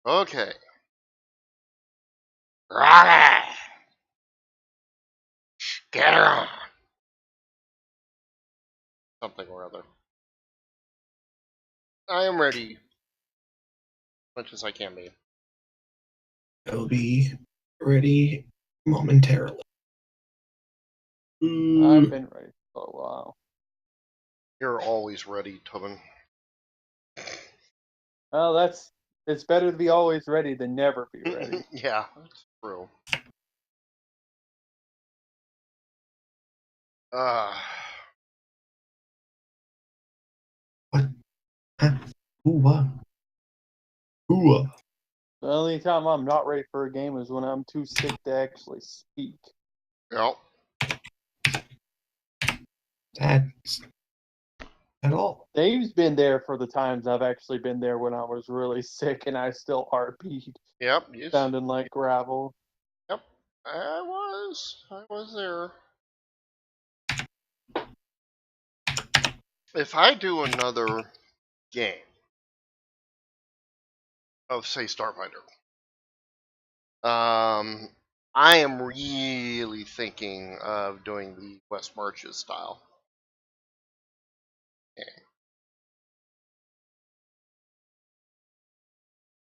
Okay. Rocky! Get her on! Something or other. I am ready. As much as I can be. I'll be ready momentarily. I've been ready for a while. You're always ready, Tobin. Well, it's better to be always ready than never be ready. Yeah, that's true. What? Huh? Ooh, ooh. The only time I'm not ready for a game is when I'm too sick to actually speak. Yep. That's at all. Dave's been there for the times I've actually been there when I was really sick and I still RP'd, Yep. Yes. sounding like gravel. Yep. I was there. If I do another game of, say, Starfinder, I am really thinking of doing the West Marches style. Okay.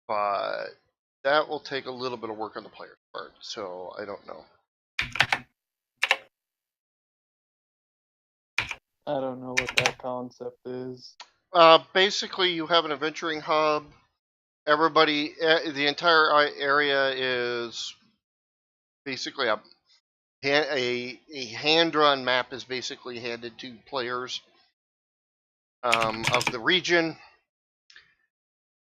But that will take a little bit of work on the player's part, so I don't know. I don't know what that concept is. Basically, you have an adventuring hub. Everybody, the entire area is basically a hand-drawn map is basically handed to players of the region,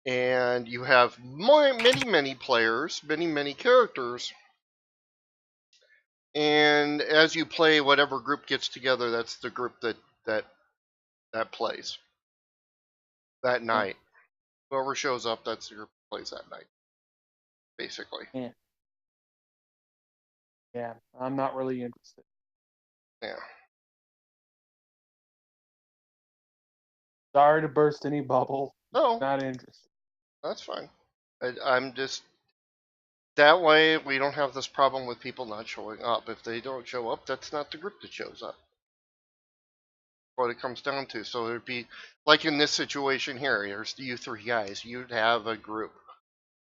and you have many players, many characters, and as you play, whatever group gets together, that's the group that plays that night. Whoever shows up, that's the group that plays that night, basically. Yeah, I'm not really interested. Yeah. Sorry to burst any bubble. No, Not interested. that's fine. I'm just that way we don't have this problem with people not showing up. If they don't show up, that's not the group that shows up. What it comes down to. So it'd be like in this situation here. Here's you three guys. You'd have a group.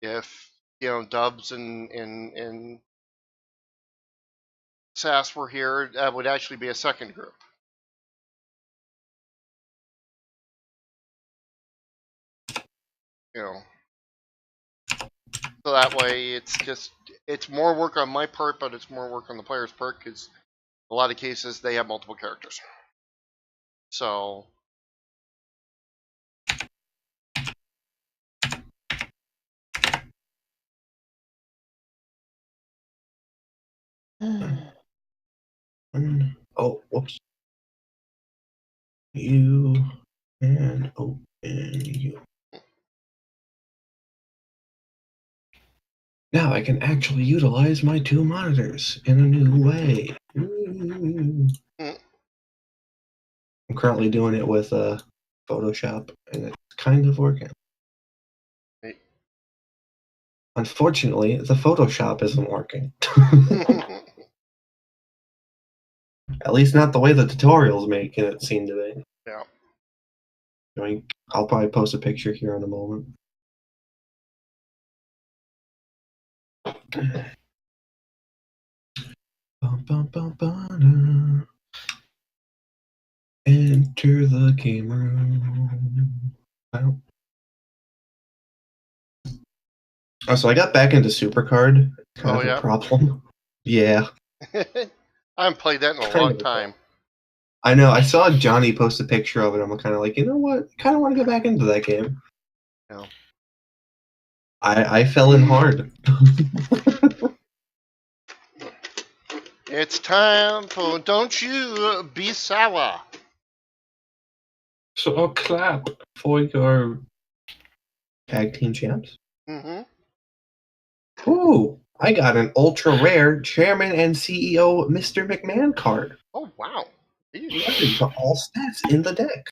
If Dubs and Sass were here, that would actually be a second group. So that way it's more work on my part, but it's more work on the player's part because a lot of cases they have multiple characters. So Oh, whoops. You and open you. Now I can actually utilize my two monitors in a new way. I'm currently doing it with Photoshop, and it's kind of working. Unfortunately, the Photoshop isn't working. At least not the way the tutorials make it seem to be. Yeah. I'll probably post a picture here in a moment. Enter the game room. Wow. Oh, so I got back into Supercard. Kind of a problem. Yeah. I haven't played that in a long time. I know. I saw Johnny post a picture of it. I'm kind of like, you know what? Kind of want to get back into that game. No. I fell in hard. It's time for Don't You Be Sour. So I'll clap for your tag team champs. Mm-hmm. Ooh, I got an ultra rare Chairman and CEO Mr. McMahon card. Oh, wow. To all stats in the deck.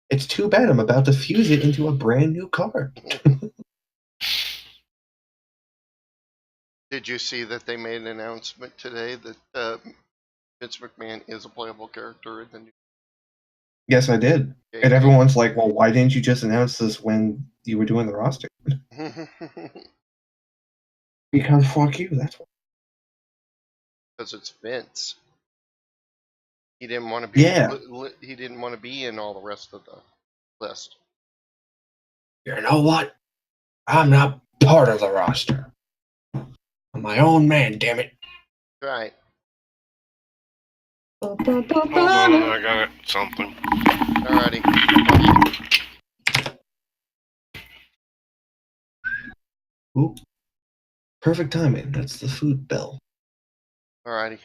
It's too bad I'm about to fuse it into a brand new card. Did you see that they made an announcement today that Vince McMahon is a playable character in the new Yes, I did. game? And everyone's like, well, why didn't you just announce this when you were doing the roster? Because fuck you, that's why. Because it's Vince. He didn't want to be. Yeah. He didn't want to be in all the rest of the list. You know what? I'm not part of the roster. I'm my own man, damn it. Right. Hold on, I got something. Alrighty. Ooh. Perfect timing. That's the food bell. Alrighty.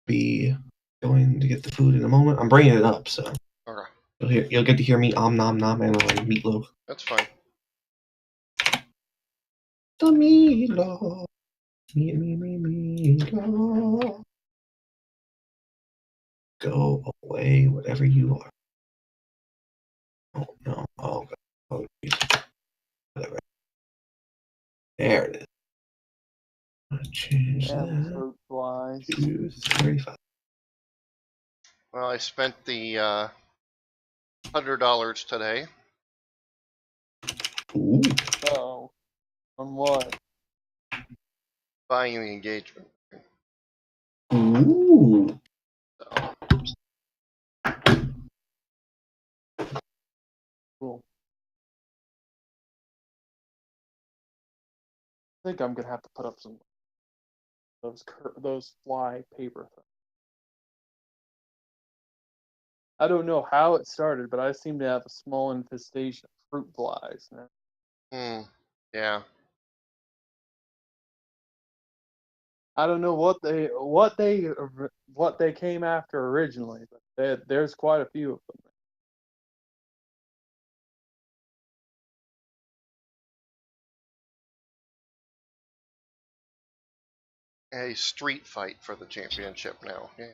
Be going to get the food in a moment. I'm bringing it up, so Okay. you'll get to hear me om nom nom and on meatloaf. That's fine. The meatloaf. Meatloaf. Go away, whatever you are. Oh no. Oh god. Oh Jesus. Whatever. There it is. I'll change Damn, that fruit flies. to 35. Well, I spent the $100 today. Ooh. Oh, on what? Buying the engagement. Ooh. So, Cool. I think I'm gonna have to put up some those fly paper things. I don't know how it started, but I seem to have a small infestation of fruit flies now. yeah. I don't know what they came after originally, but there's quite a few of them. A street fight for the championship now. Yeah.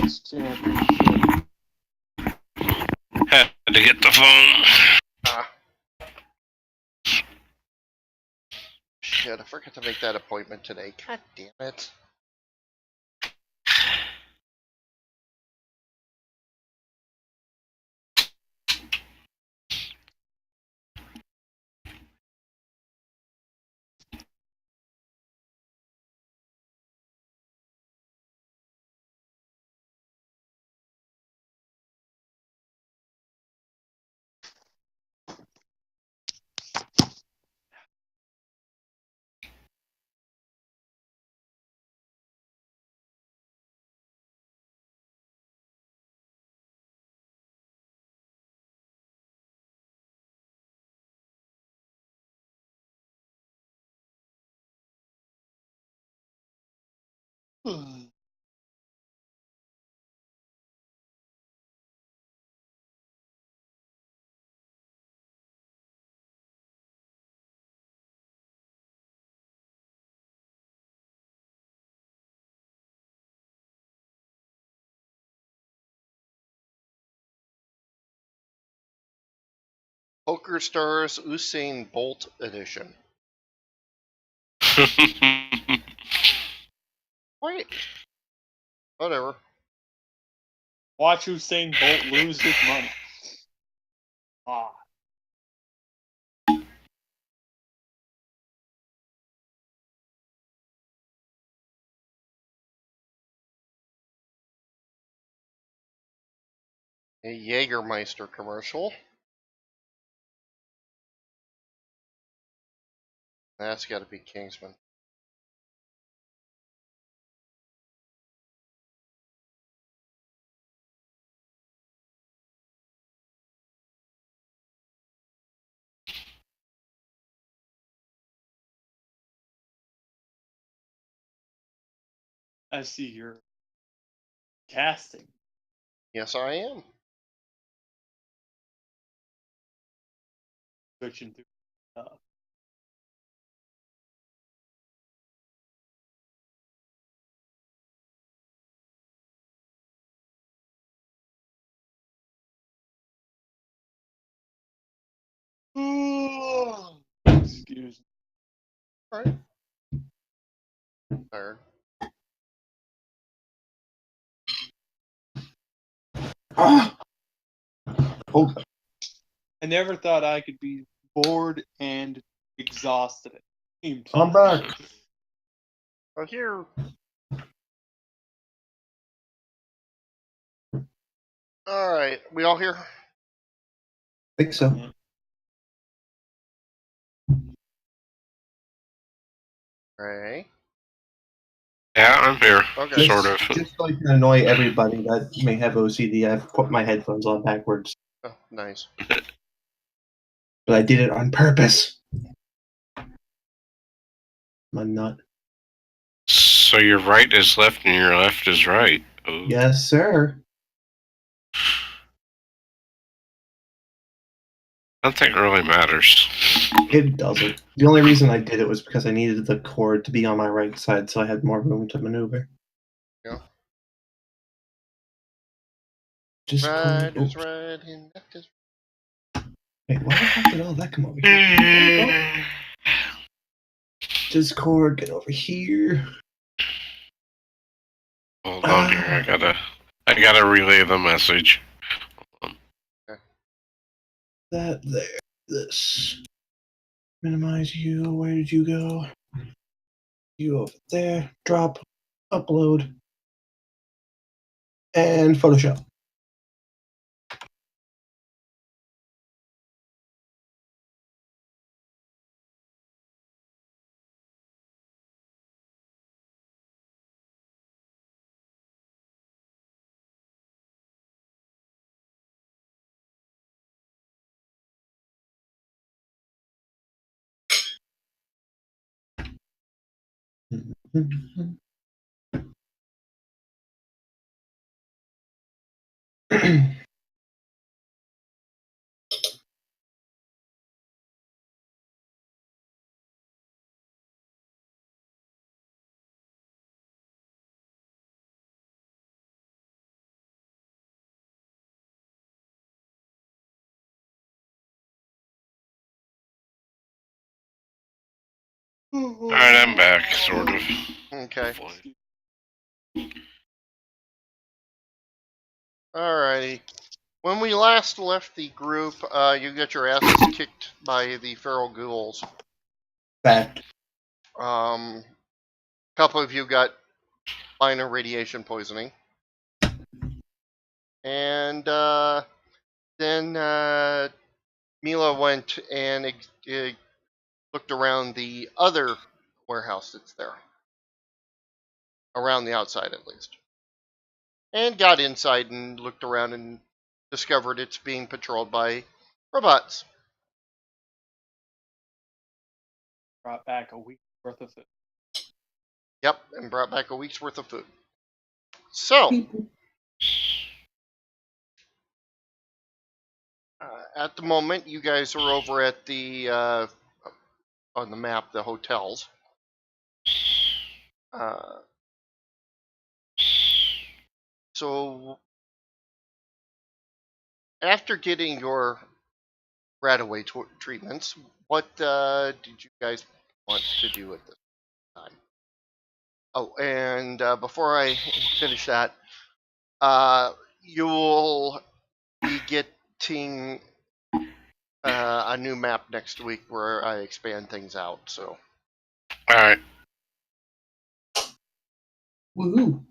Which championship? Had to get the phone. Ah. Shit, I forgot to make that appointment today. God damn it. Poker Stars Usain Bolt edition. Wait. Whatever. Watch Usain Bolt lose his money. Ah. A Jägermeister commercial. That's got to be Kingsman. I see you're casting. Yes, I am. Switching through. use. Alright. Tired. Ah! Oh, I never thought I could be bored and exhausted at the same I'm time. back. Well, here. Alright, we all here? Think so. Ray? Yeah, I'm here. Okay. Sort of. Just so I can annoy everybody that may have OCD, I've put my headphones on backwards. Oh, nice. But I did it on purpose. I'm a nut. So your right is left and your left is right. Ooh. Yes, sir. Nothing really matters. It doesn't. The only reason I did it was because I needed the cord to be on my right side so I had more room to maneuver. Yeah. Discord. Right is Oops. right and left is Wait, why the heck did all that come over here? Discord, get over here. Hold on here. I gotta relay the message. That there. This. Minimize you. Where did you go? You over there. Drop. Upload. And Photoshop. Alright, I'm back, sort of. Okay. Hopefully. Alrighty. When we last left the group, you got your asses kicked by the feral ghouls. Fact. A couple of you got minor radiation poisoning. And then Mila went and looked around the other warehouse that's there. Around the outside, at least. And got inside and looked around and discovered it's being patrolled by robots. Brought back a week's worth of food. Yep, and brought back a week's worth of food. So, at the moment, you guys are over at the, on the map, the hotels. So, after getting your Radaway treatments, what did you guys want to do at this time? Oh, and before I finish that, you'll be getting a new map next week where I expand things out. So, Alright. Woohoo.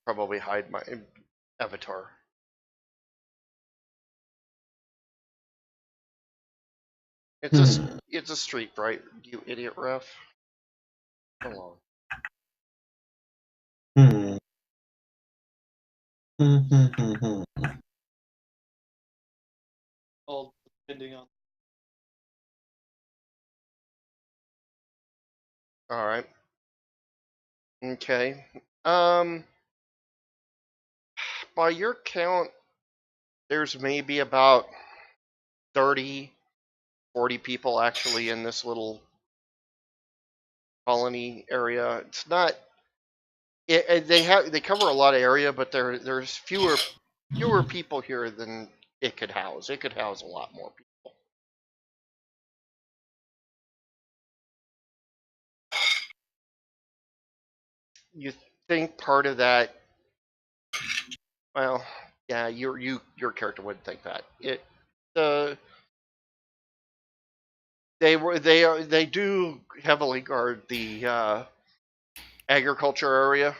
Probably hide my avatar. It's a street, right? You idiot, ref. Come on. All depending on. All right. Okay. By your count, there's maybe about 30, 40 people actually in this little colony area. It's not. They cover a lot of area, but there's fewer fewer people here than it could house. It could house a lot more people. You think part of that? Well, yeah, your character wouldn't think that. The they do heavily guard the agriculture area.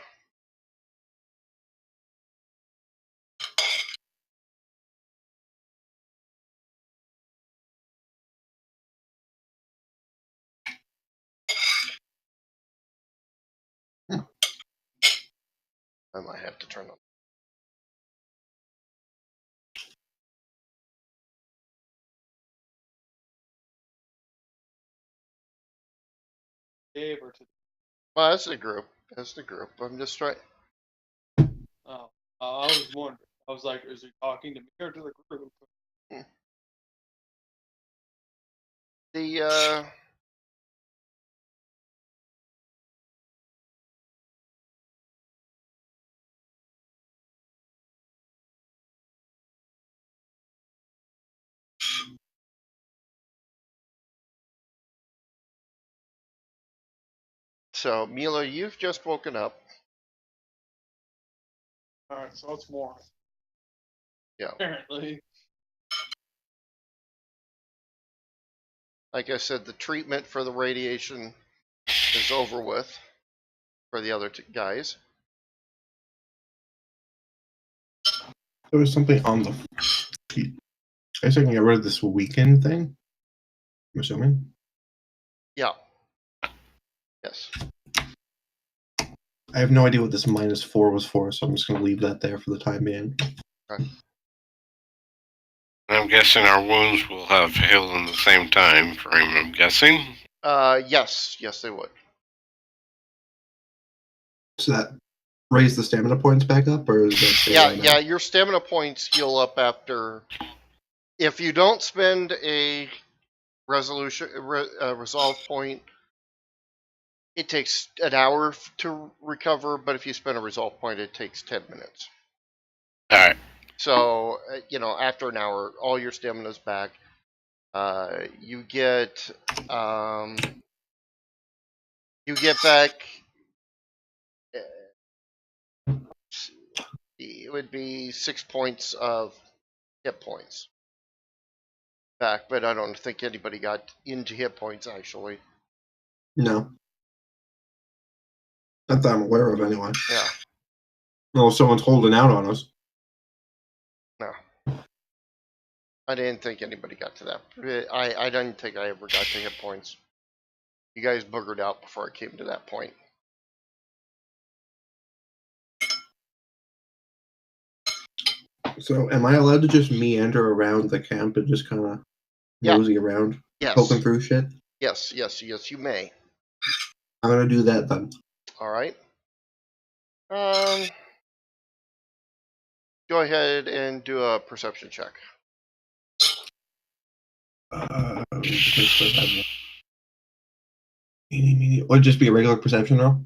I might have to turn on. Dave or to Well, that's the group. That's the group. I'm just trying. oh, I was wondering. I was like, is he talking to me or to the group? The so Mila, you've just woken up. All right, so it's more. Yeah. Apparently. Like I said, the treatment for the radiation is over with for the other guys. There was something on the. I guess I can get rid of this weekend thing. I'm assuming. Yeah. Yes. I have no idea what this -4 was for, so I'm just going to leave that there for the time being. Okay. I'm guessing our wounds will have healed in the same time frame, I'm guessing. Yes, they would. So that raise the stamina points back up, or is that stay low now? Yeah. Your stamina points heal up after. If you don't spend a resolve point, it takes an hour to recover. But if you spend a resolve point, it takes 10 minutes. All right. So after an hour, all your stamina's back. You get back. It would be 6 points of hit points back, but I don't think anybody got into hit points actually. No. Not that I'm aware of, anyway. Yeah. Well, someone's holding out on us. No. I didn't think anybody got to that. I didn't think I ever got to hit points. You guys boogered out before I came to that point. So, am I allowed to just meander around the camp and just kind of mosey around, poking through shit? Yes, you may. I'm gonna do that then. All right. Go ahead and do a perception check. Just make sure I have it. Would it just be a regular perception roll?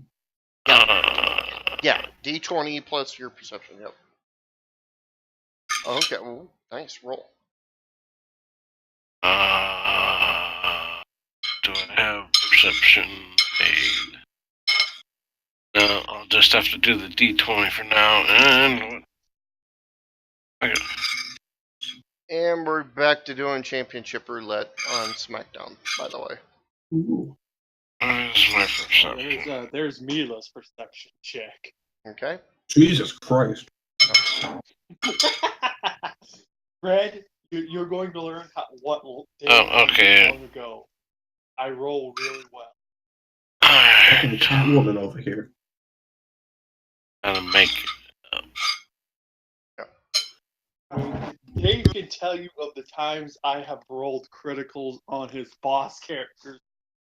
Yeah, D20 plus your perception. Yep. Okay. Ooh, nice roll. Do I have perception made? No, I'll just have to do the D20 for now. And okay. And we're back to doing championship roulette on SmackDown, by the way. Ooh. Where's my perception? There's Mila's perception check. Okay. Jesus Christ. Fred, you're going to learn what day okay. long ago. I roll really well. Fucking Catwoman over here. Gotta make it up. Dave can tell you of the times I have rolled criticals on his boss characters.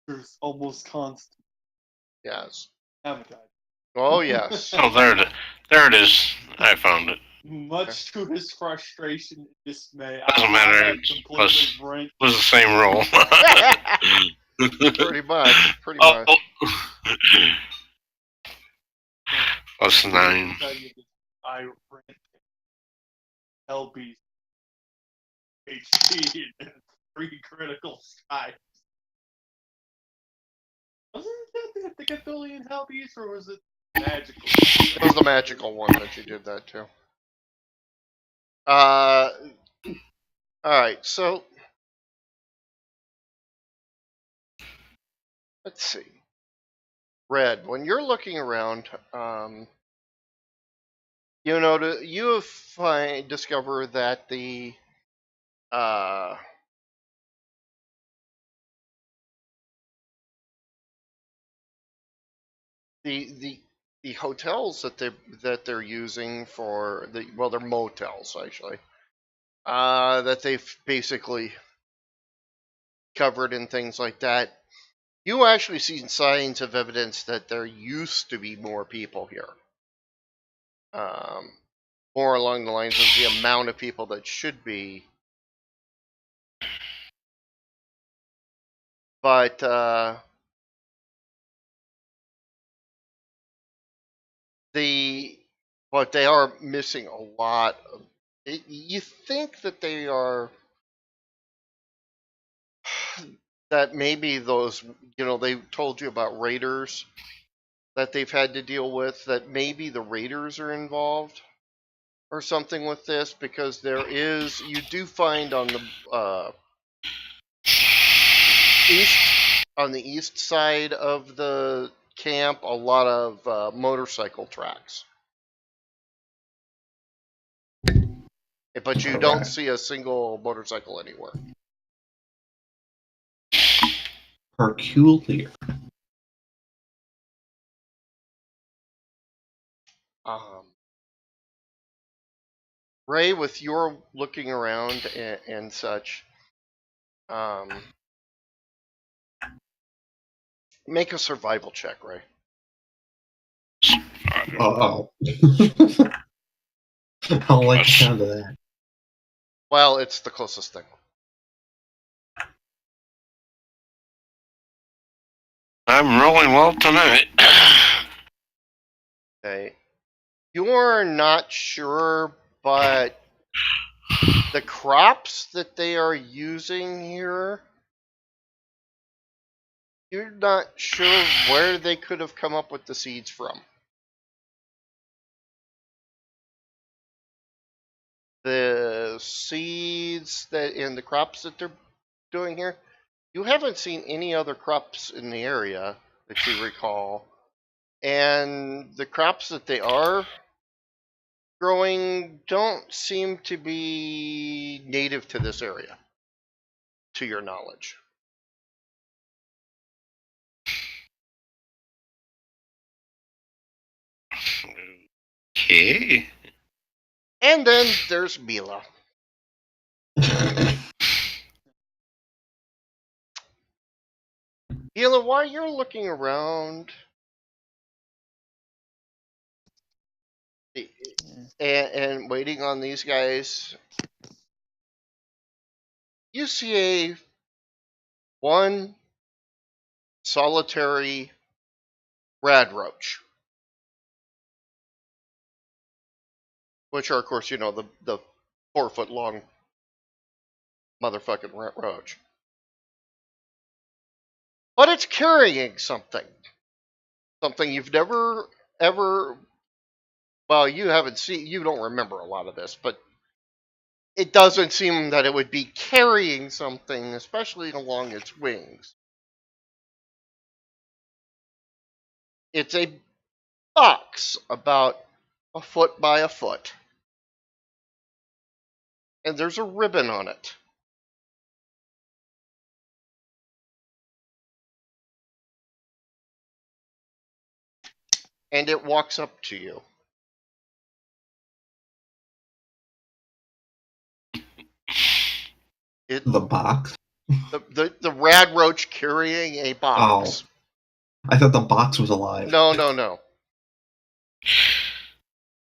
There's almost constant. Yes. Haven't I? Oh, yes. Oh, there it is. I found it. Much to his frustration and dismay, Doesn't matter. It was the same roll. Pretty much. Oh. Plus 9. I LB HP and 3 critical strikes. Wasn't that the Cthulhian Hellbeast, or was it magical? It was the magical one that you did that to. Alright, so let's see. Red, when you're looking around, you discover that uh, the the hotels that they're using for they're motels actually, that they've basically covered and things like that. You actually see signs of evidence that there used to be more people here. More along the lines of the amount of people that should be. But they are missing a lot of. You think that they are that maybe those they told you about raiders that they've had to deal with, that maybe the raiders are involved or something with this, because you do find on the east side of the camp a lot of motorcycle tracks, but you don't see a single motorcycle anywhere. Peculiar. Ray, with your looking around and such, make a survival check, Ray. Oh. I don't like the sound of that. Well, it's the closest thing. I'm rolling well tonight. Okay. You're not sure, but the crops that they are using here, you're not sure where they could have come up with the seeds from. The seeds and the crops that they're doing here, you haven't seen any other crops in the area that you recall. And the crops that they are growing don't seem to be native to this area, to your knowledge. Okay. And then there's Mila. Mila, while you're looking around and waiting on these guys, you see one solitary rad roach, which are, of course, the 4-foot long motherfucking roach. But it's carrying something you've never ever. Well, you don't remember a lot of this, but it doesn't seem that it would be carrying something, especially along its wings. It's a box about a foot by a foot, and there's a ribbon on it. And it walks up to you. The box? The rad roach carrying a box. Oh. I thought the box was alive. No.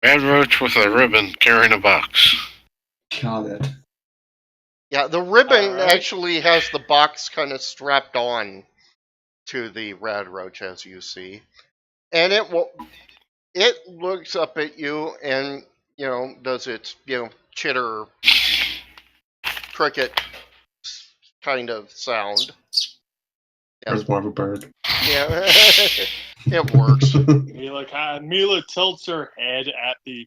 Red roach with a ribbon carrying a box. Got it. Yeah, the ribbon actually has the box kind of strapped on to the rad roach, as you see. And it looks up at you and, does its, chitter, cricket kind of sound. There's more of a bird. Yeah, it works. Mila tilts her head at the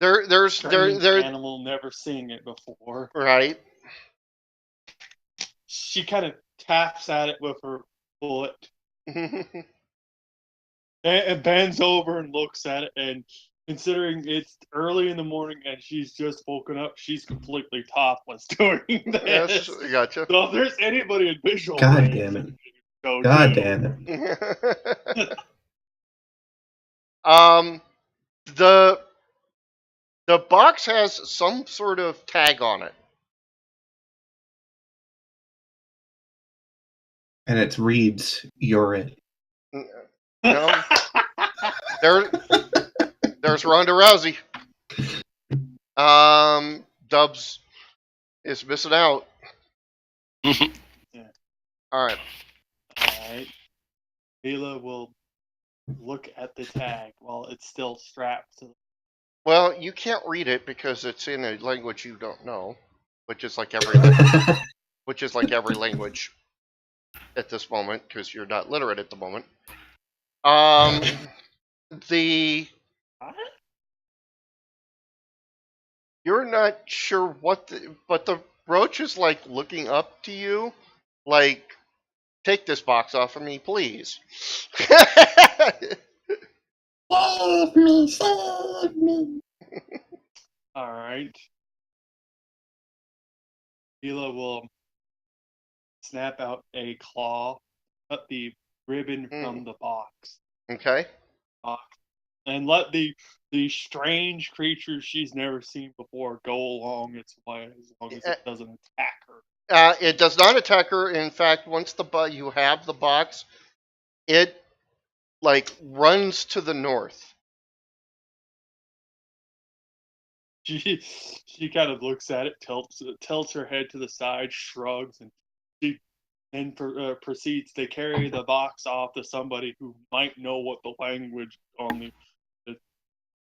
There's strange animal, never seeing it before. right. She kind of taps at it with her foot and bends over and looks at it. And considering it's early in the morning and she's just woken up, she's completely topless doing this. Yes, gotcha. So if there's anybody in visual God range, damn it. go God to. damn it. The box has some sort of tag on it. And it reads, "You're it." No, there's Ronda Rousey. Dubs is missing out. Yeah. All right. Alright. Mila will look at the tag while it's still strapped to. Well, you can't read it because it's in a language you don't know, which is like every language at this moment because you're not literate at the moment. The you're not sure but the roach is like looking up to you, like, take this box off of me, please. Save me, save me. Alright. Mila will snap out a claw, cut the ribbon from the box, Okay. and let the strange creature she's never seen before go along its way as long as it doesn't attack her. It does not attack her. In fact, once you have the box, it like runs to the north. She kind of looks at it, tilts her head to the side, shrugs, and she then proceeds to carry the box off to somebody who might know what the language on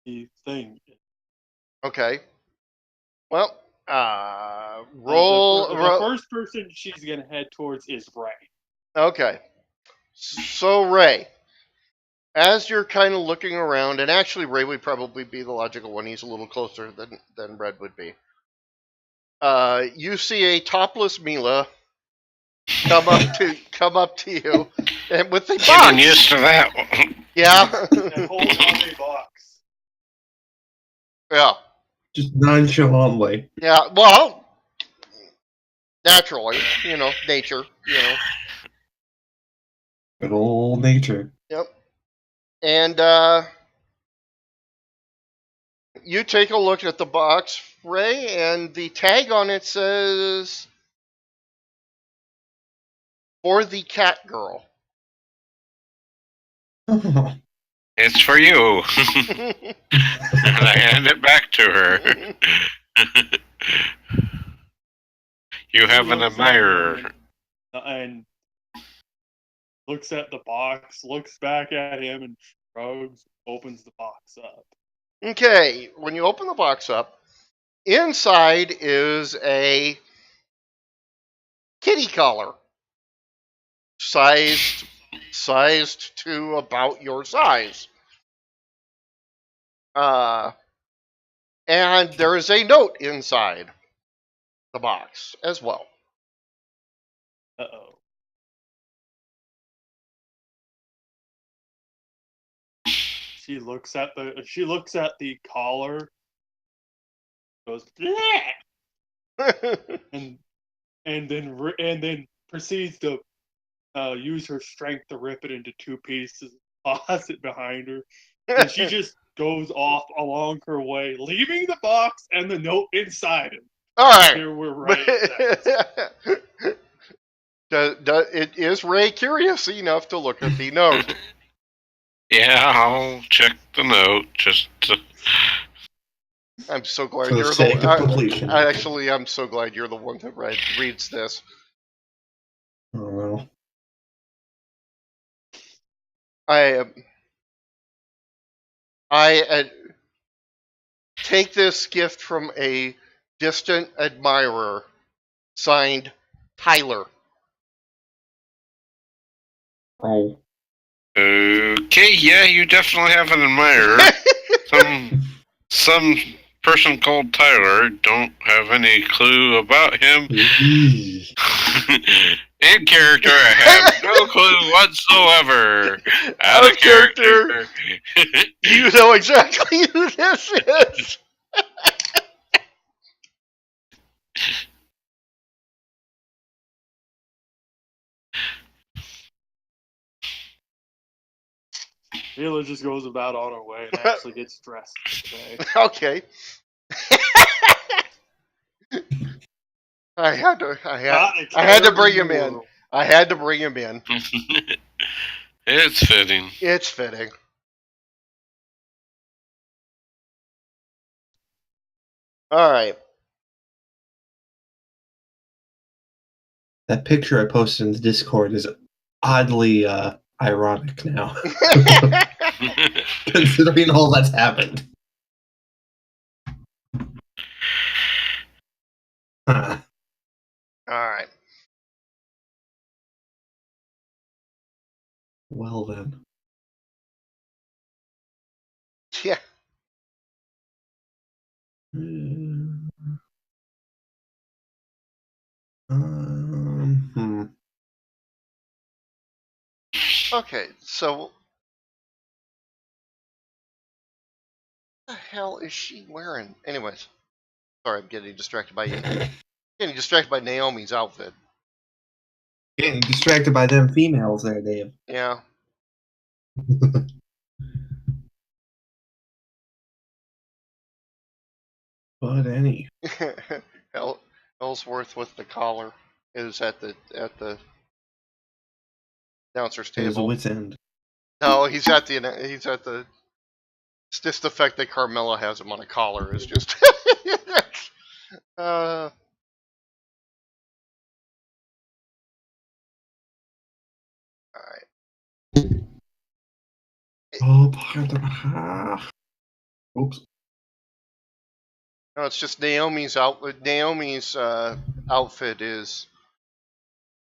the thing is. Okay. Well, roll. The first person she's gonna head towards is Ray. Okay. So Ray, as you're kind of looking around, and actually Ray would probably be the logical one. He's a little closer than Red would be. You see a topless Mila come up to you, and with the box. Getting used to that one. Yeah. And hold on a box. Yeah. Just nonchalantly. Yeah. Well, naturally, nature. Good old nature. Yep. And you take a look at the box, Ray, and the tag on it says, "For the cat girl." Oh. It's for you. And I hand it back to her. You have an admirer. And looks at the box, looks back at him, and shrugs, opens the box up. Okay, when you open the box up, inside is a kitty collar, sized to about your size. And there is a note inside the box as well. Uh-oh. She looks at the collar, goes, and then proceeds to use her strength to rip it into two pieces, toss it behind her, and she just goes off along her way, leaving the box and the note inside it. All right. Here we're right. Is Ray curious enough to look at the note? Yeah, I'll check the note just to... I'm so glad For the you're sake of completion. Actually, I'm so glad you're the one that reads this. Oh well. Take this gift from a distant admirer, signed Tyler. Oh. Okay, yeah, you definitely have an admirer. Some person called Tyler. Don't have any clue about him. In character, I have no clue whatsoever. Out of character. You know exactly who this is. Mila just goes about on her way and actually gets dressed today. Okay. I had to bring him in. I had to bring him in. It's fitting. It's fitting. All right. That picture I posted in the Discord is oddly ironic now, considering all that's happened. Huh. All right. Well then. Yeah. Hmm. Okay, so what the hell is she wearing? Anyways, sorry, I'm getting distracted by Naomi's outfit. Getting distracted by them females there, Dave. Yeah. But any. Ellsworth with the collar is at the announcer's At his table. wit's end. No, he's at the. It's just the fact that Carmella has him on a collar is just. All right. Oh, oops. No, it's just Naomi's outfit. Naomi's outfit is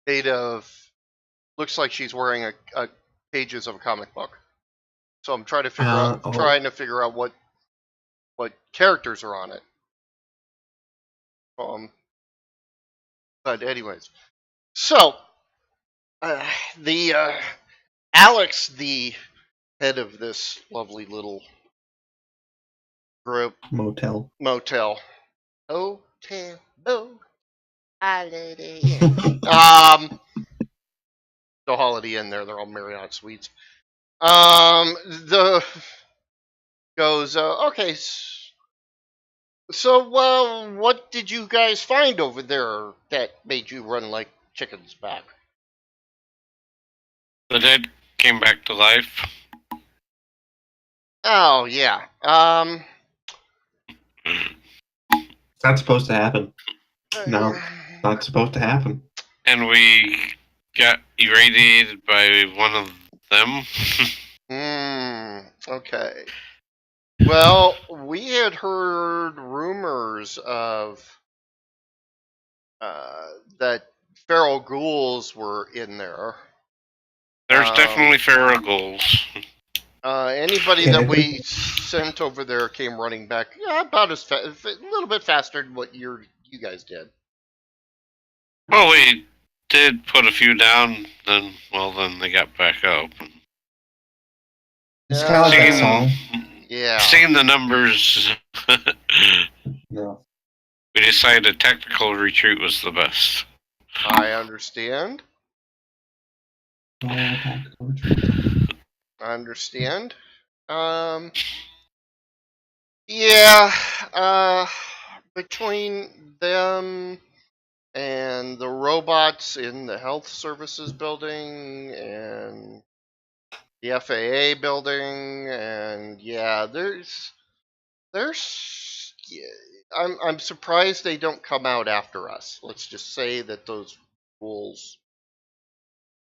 made of. Looks like she's wearing a pages of a comic book. So I'm trying to figure out what characters are on it. But anyways, so the Alex, the head of this lovely little group motel, Holiday Inn. The Holiday Inn there, they're all Marriott suites. The goes, okay, so what did you guys find over there that made you run like chickens back? The dead came back to life. Oh yeah. Not supposed to happen. No, not supposed to happen. And we got irradiated by one of them. Okay. Well, we had heard rumors of that feral ghouls were in there. There's definitely feral ghouls. Anybody that we sent over there came running back, about as a little bit faster than what you guys did. Well, we did put a few down. Then they got back up. It's kind of like that song. Yeah. Seeing the numbers, Yeah. we decided tactical retreat was the best. I understand. Tactical retreat. I understand. Yeah. Between them and the robots in the health services building and the FAA building, and yeah, yeah, I'm surprised they don't come out after us. Let's just say that those rules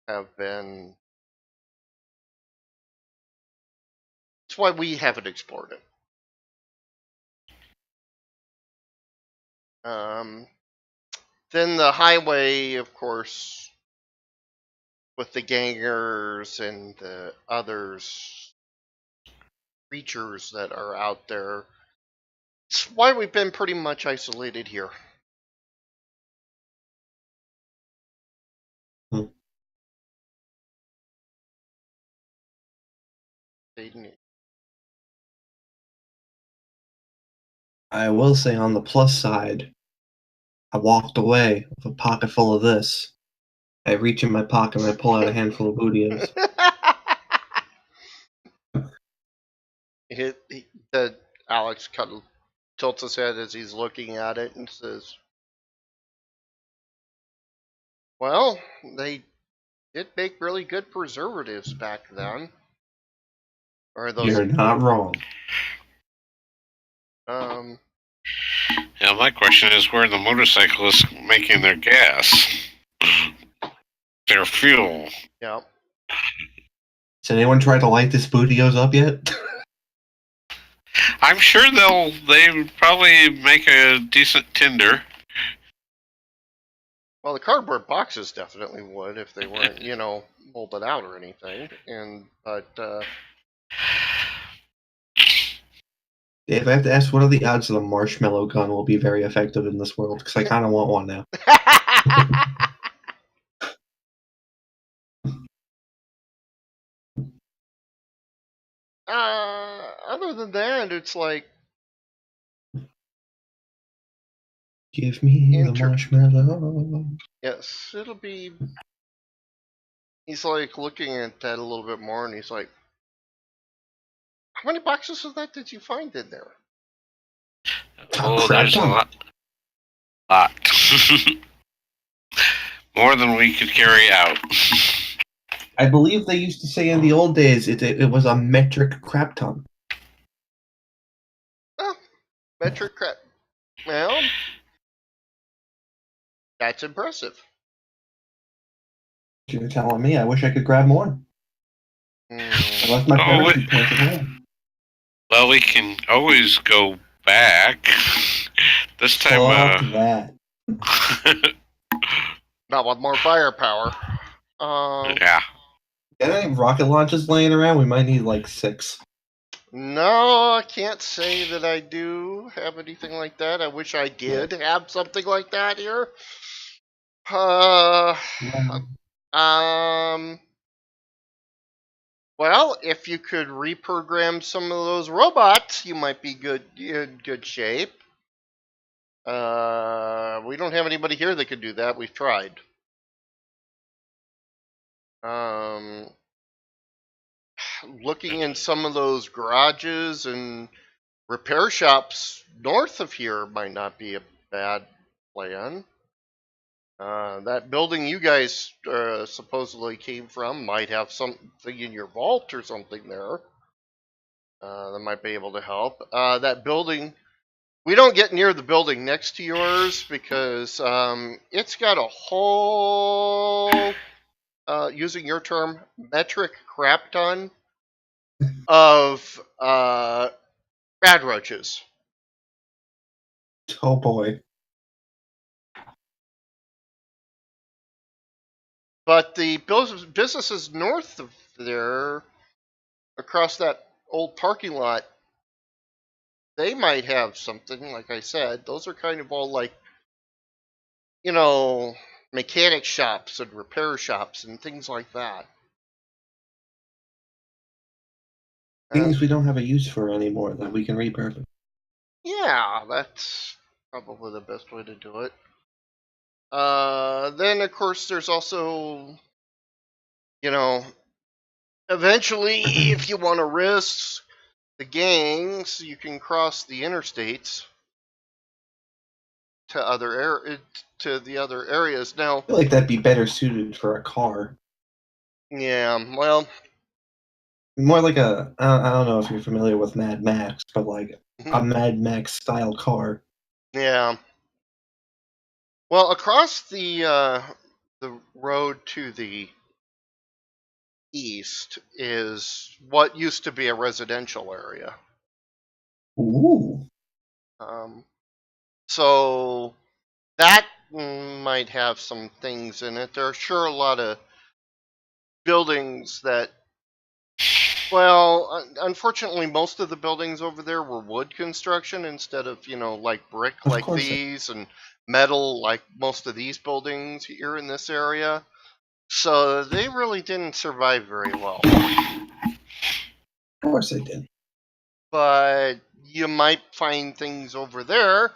have been. That's why we haven't explored it. Um, then the highway, of course, with the gangers and the others creatures that are out there. It's why we've been pretty much isolated here. Hmm. I will say on the plus side, I walked away with a pocket full of this. I reach in my pocket and I pull out a handful of Bootios. The Alex kind of tilts his head as he's looking at it and says, "Well, they did make really good preservatives back then." Or those, You're not wrong. um, Yeah, my question is where are the motorcyclists making their gas? Their fuel. yeah. Has anyone tried to light this Bootios up yet? I'm sure they probably make a decent tinder. Well, the cardboard boxes definitely would if they weren't, molded out or anything. But If I have to ask, what are the odds that a marshmallow gun will be very effective in this world? Because I kind of want one now. Other than that, it's like, Give me the marshmallow. yes, it'll be. He's like looking at that a little bit more, and he's like, "How many boxes of that did you find in there?" Oh, Crap there's a ton. lot. More than we could carry out. I believe they used to say in the old days it was a metric crap ton. Oh, metric crap. Well, that's impressive. You're telling me I wish I could grab more. I left my parachute pants at home. Well, we can always go back. This time, Fuck that. Not with more firepower. yeah. Got any rocket launches laying around? We might need like 6. No, I can't say that I do have anything like that. I wish I did have something like that here. Um. Well, if you could reprogram some of those robots, you might be in good shape. We don't have anybody here that could do that. We've tried. Looking in some of those garages and repair shops north of here might not be a bad plan. That building you guys supposedly came from might have something in your vault or something there that might be able to help. That building, we don't get near the building next to yours because it's got a whole, using your term, metric crap ton of rad roaches. Oh boy. But the businesses north of there, across that old parking lot, they might have something. Like I said, those are kind of all like, mechanic shops and repair shops and things like that. Things we don't have a use for anymore that we can repurpose. Yeah, that's probably the best way to do it. Then of course there's also, eventually if you want to risk the gangs, you can cross the interstates to the other areas. Now, I feel like that'd be better suited for a car. yeah, well, More like I don't know if you're familiar with Mad Max, but like a Mad Max style car. yeah. Well, across the road to the east is what used to be a residential area. Ooh. Um, So that might have some things in it. There are sure a lot of buildings that, well, unfortunately, most of the buildings over there were wood construction instead of, like brick Of like course, these and metal like most of these buildings here in this area. So they really didn't survive very well. they did. But you might find things over there.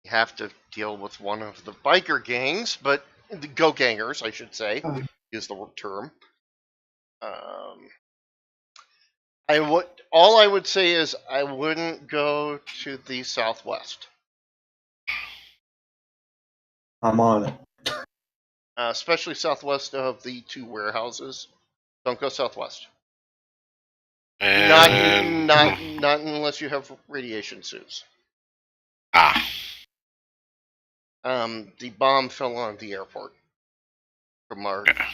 You have to deal with one of the biker gangs, but the go gangers, I should say, is the term. Um, all I would say is I wouldn't go to the southwest, I'm on it. especially southwest of the two warehouses. Don't go southwest. Not And not unless you have radiation suits. ah, The bomb fell on the airport from our. yeah.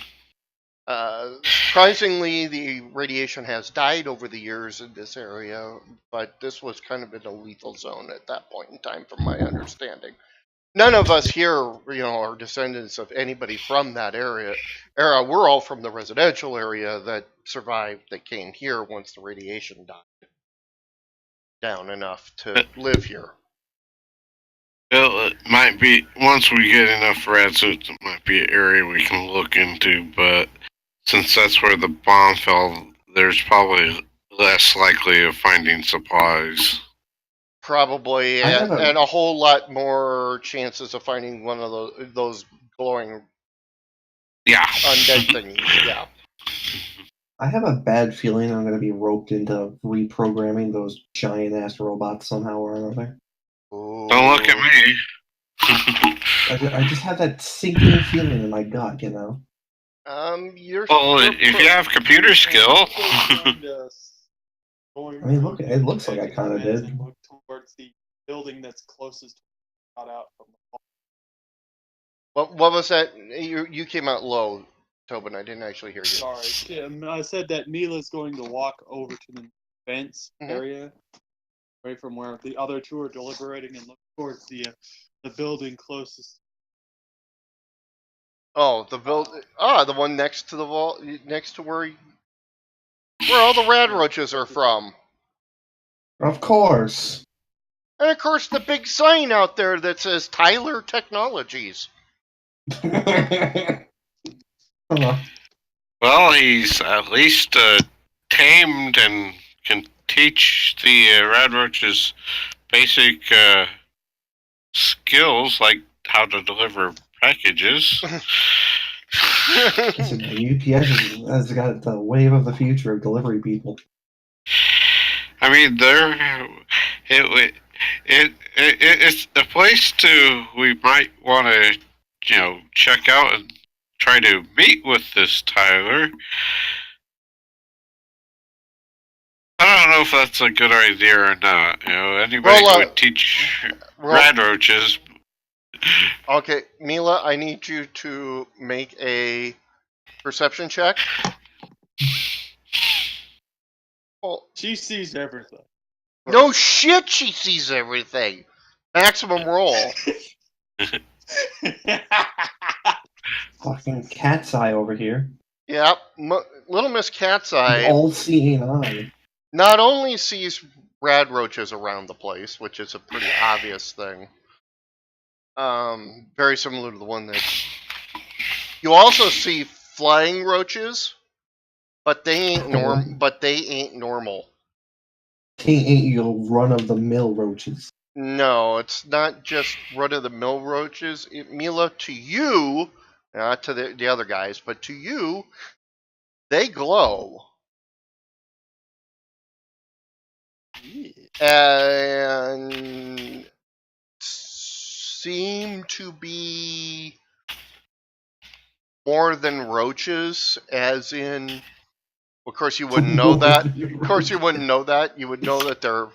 Surprisingly, the radiation has died over the years in this area, but this was kind of in a lethal zone at that point in time, from my understanding. None of us here, are descendants of anybody from that era. We're all from the residential area that survived, that came here once the radiation died down enough to live here. It might be, once we get enough rad suits, it might be an area we can look into, but since that's where the bomb fell, there's probably less likely of finding supplies. Probably, I have and a whole lot more chances of finding one of those glowing Yeah. undead things. Yeah. I have a bad feeling I'm going to be roped into reprogramming those giant ass robots somehow or another. Ooh. Don't look at me. I just have that sinking feeling in my gut, You're. Well, if you have computer skill. I mean, look, it looks like I kind of did. And look towards the building that's closest out from the What was that? You came out low, Tobin. I didn't actually hear you. Sorry, Tim. I said that Mila's going to walk over to the fence area, away from where the other two are deliberating, and look towards the building closest. Oh, the the one next to the wall, next to where all the rad roaches are from. Of course. And of course, the big sign out there that says Tyler Technologies. Well, he's at least tamed and can teach the rad roaches basic skills, like how to deliver packages. Listen, UPS has got the wave of the future of delivery people. I mean, it's a place we might want to, check out and try to meet with this Tyler. I don't know if that's a good idea or not. Anybody who would teach rad roaches. Okay, Mila, I need you to make a perception check. Well, she sees everything. No shit, she sees everything. Maximum roll. Fucking cat's eye over here. Yep, Little Miss Cat's Eye. All-seeing eye. Not only sees rad roaches around the place, which is a pretty obvious thing. Very similar to the one that you also see flying roaches, but they ain't normal. They ain't your run-of-the-mill roaches. No, it's not just run-of-the-mill roaches. Mila, to you, not to the other guys, but to you, they glow. And seem to be more than roaches, as in, of course you wouldn't know that. Of course you wouldn't know that. You would know that they're...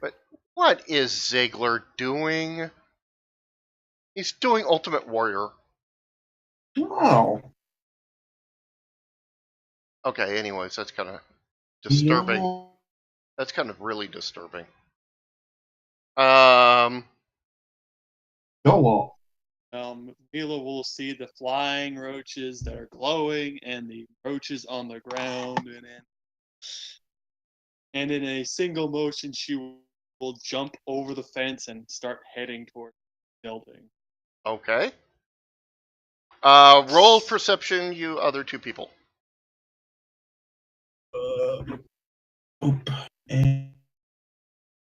But what is Ziegler doing? He's doing Ultimate Warrior. Wow. Okay, anyways, that's kind of disturbing. That's kind of really disturbing. Go wall. Mila will see the flying roaches that are glowing and the roaches on the ground, and in a single motion, she will jump over the fence and start heading toward the building. Okay. Roll perception, you other two people. Oop. And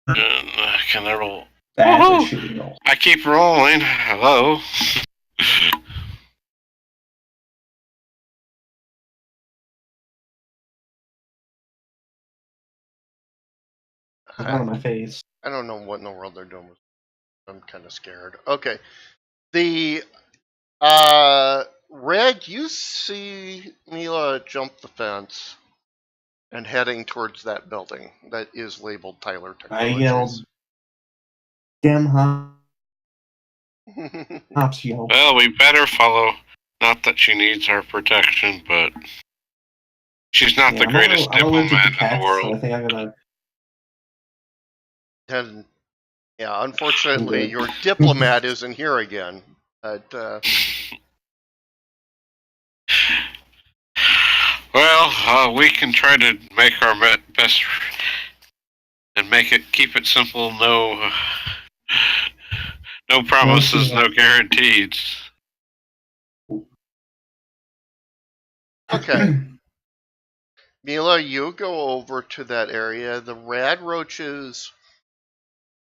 Can I roll? that's a Woohoo! shitty roll. I keep rolling. Hello. It's not on my face. I don't know what in the world they're doing. I'm kind of scared. Okay. The Red, you see Mila jump the fence and heading towards that building that is labeled Tyler I Technologies. yelled, "Damn hops, yo!" Well, we better follow. Not that she needs our protection, but she's not the greatest I'm allergic to diplomat in the cats, so I world. think I'm gonna. And yeah, I'm unfortunately, good. your diplomat isn't here again. But Well, we can try to make our best and keep it simple. No promises, no guarantees. okay, Mila, you go over to that area. The rad roaches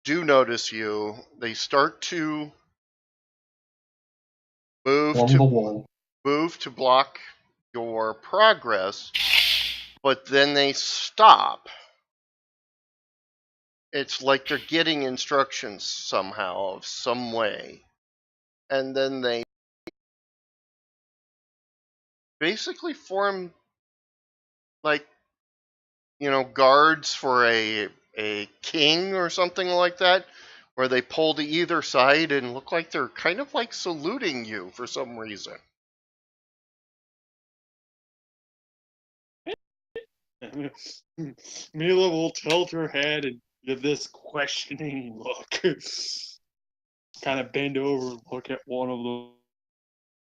do notice you. They start to move On the wall. to block your progress, but then they stop. It's like they're getting instructions somehow, of some way, and then they basically form like guards for a king or something like that, where they pull to either side and look like they're kind of like saluting you for some reason. Mila will tilt her head and give this questioning look. Kind of bend over and look at one of them.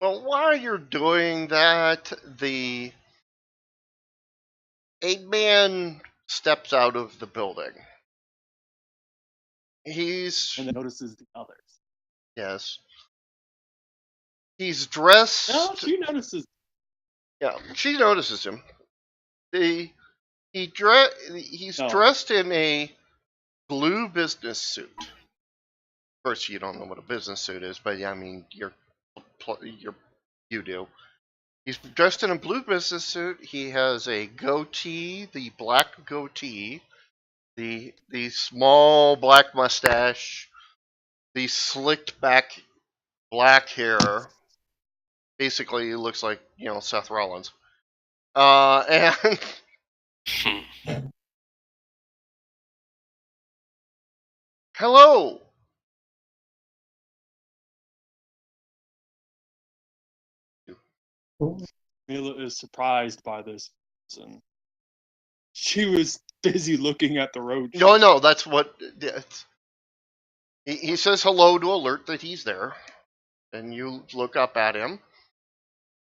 Well, while you're doing that, a man steps out of the building. He's And then notices the others. yes. He's dressed. No, she notices. Yeah, she notices him. He's No. dressed in a blue business suit. Of course, you don't know what a business suit is, but yeah, I mean, you do. He's dressed in a blue business suit. He has a goatee, the black goatee, the small black mustache, the slicked back black hair. Basically, he looks like Seth Rollins. And hello. Mila is surprised by this person. She was busy looking at the road. No, that's what. He says hello to alert that he's there, and you look up at him.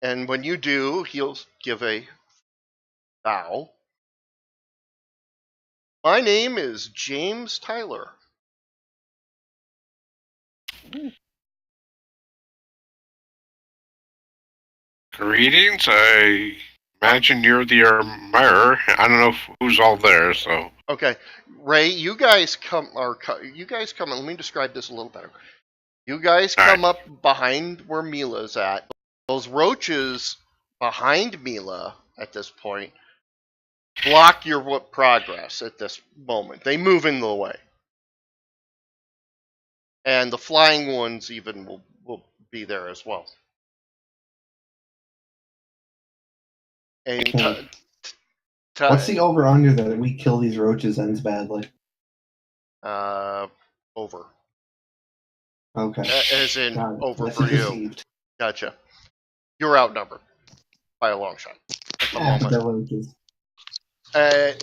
And when you do, he'll give a bow. My name is James Tyler. Greetings. I imagine you're the mayor. I don't know who's all there, so. Okay, Ray, you guys come. Let me describe this a little better. You guys come up behind where Mila's at. Those roaches behind Mila at this point block your progress at this moment. They move in the way. And the flying ones even will be there as well. And What's the over under that we kill these roaches ends badly? Over. Okay. As in over Message for you. received. Gotcha. You're outnumbered by a long shot at the moment. The roaches.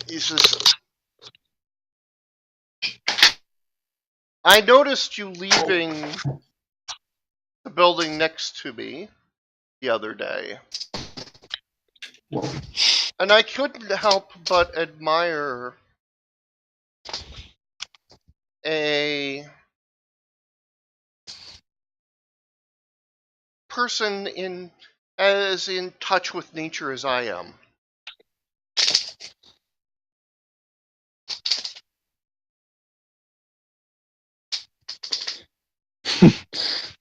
He says, I noticed you leaving the building next to me the other day. Whoa. And I couldn't help but admire a person as in touch with nature as I am.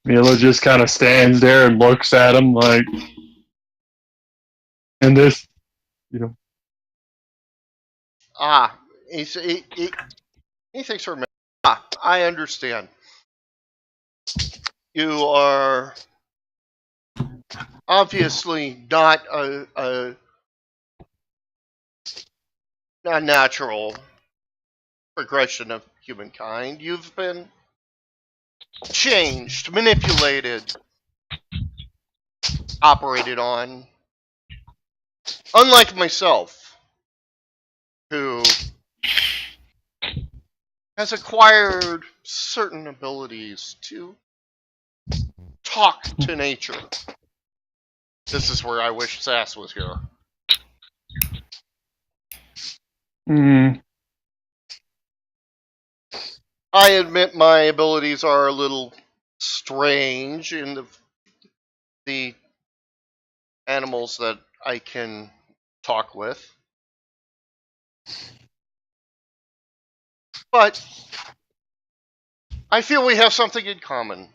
Mila just kind of stands there and looks at him like, and this, you know. Ah, he thinks for a minute. Ah, I understand. You are obviously not a natural progression of humankind. You've been changed, manipulated, operated on. Unlike myself, who has acquired certain abilities to talk to nature. This is where I wish Sass was here. Mm. I admit my abilities are a little strange in the animals that I can talk with. But I feel we have something in common.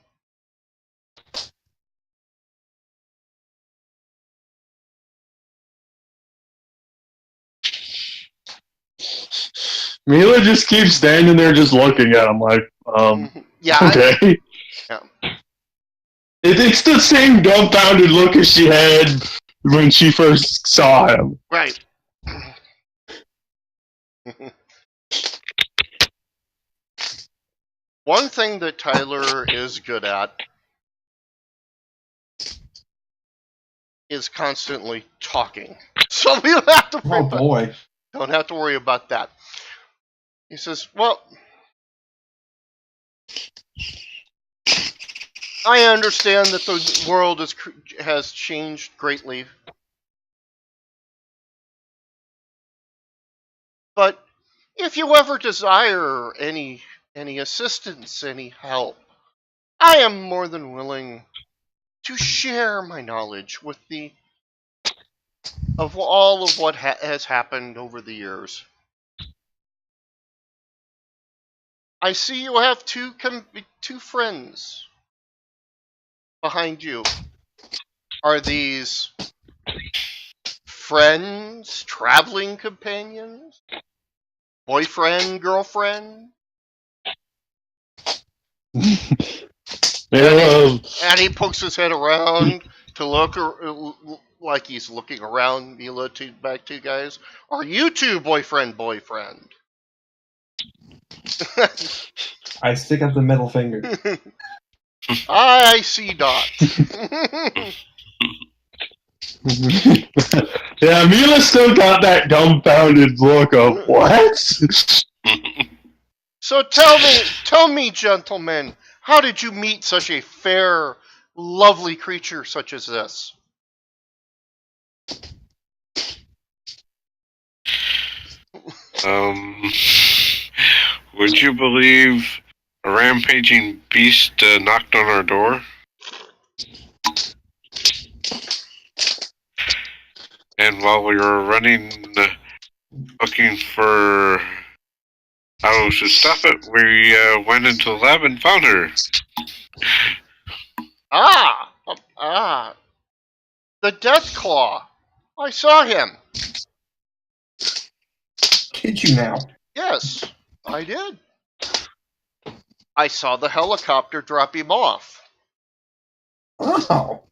Mila just keeps standing there, just looking at him like, Yeah, okay. yeah. It's the same dumbfounded look as she had when she first saw him. Right. One thing that Tyler is good at is constantly talking. So we don't have to worry Oh boy. don't have to worry about that. He says, well, I understand that the world has changed greatly. But if you ever desire any assistance, any help, I am more than willing to share my knowledge with of all of what has happened over the years. I see you have two friends behind you. Are these friends, traveling companions, boyfriend, girlfriend? And he pokes his head around to look like he's looking around Mila back to you guys. Are you two boyfriend? I stick up the middle finger. I see not. Yeah, Mila still got that dumbfounded look of what? So tell me, gentlemen, how did you meet such a fair, lovely creature such as this? Would you believe a rampaging beast knocked on our door? And while we were running, looking for how to stop it, we went into the lab and found her. The Death Claw. I saw him. Did you now? Yes, I did. I saw the helicopter drop him off. Oh.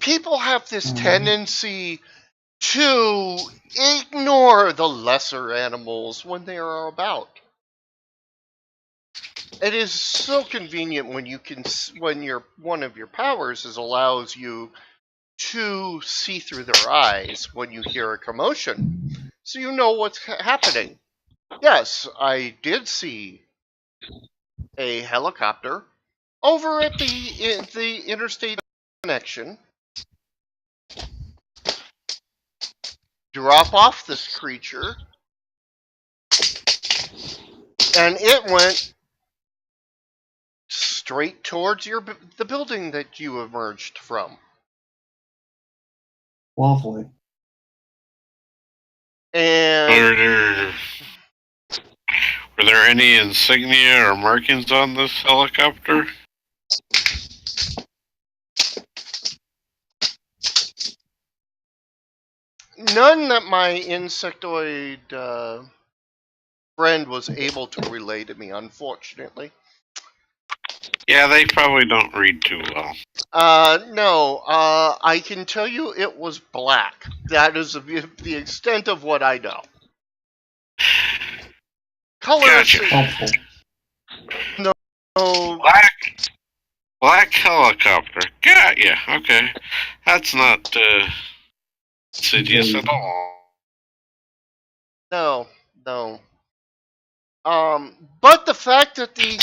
People have this tendency to ignore the lesser animals when they are about. It is so convenient when you can, when one of your powers allows you to see through their eyes when you hear a commotion, so you know what's happening. Yes, I did see a helicopter over at the interstate connection drop off this creature, and it went straight towards the building that you emerged from. Lovely. And Were there any insignia or markings on this helicopter? none that my insectoid friend was able to relay to me, unfortunately. Yeah, they probably don't read too well. No, I can tell you it was black. That is the extent of what I know. Colors. Gotcha. Helpful. No. Black helicopter. Got ya. Okay. That's not insidious at all. No. But the fact that the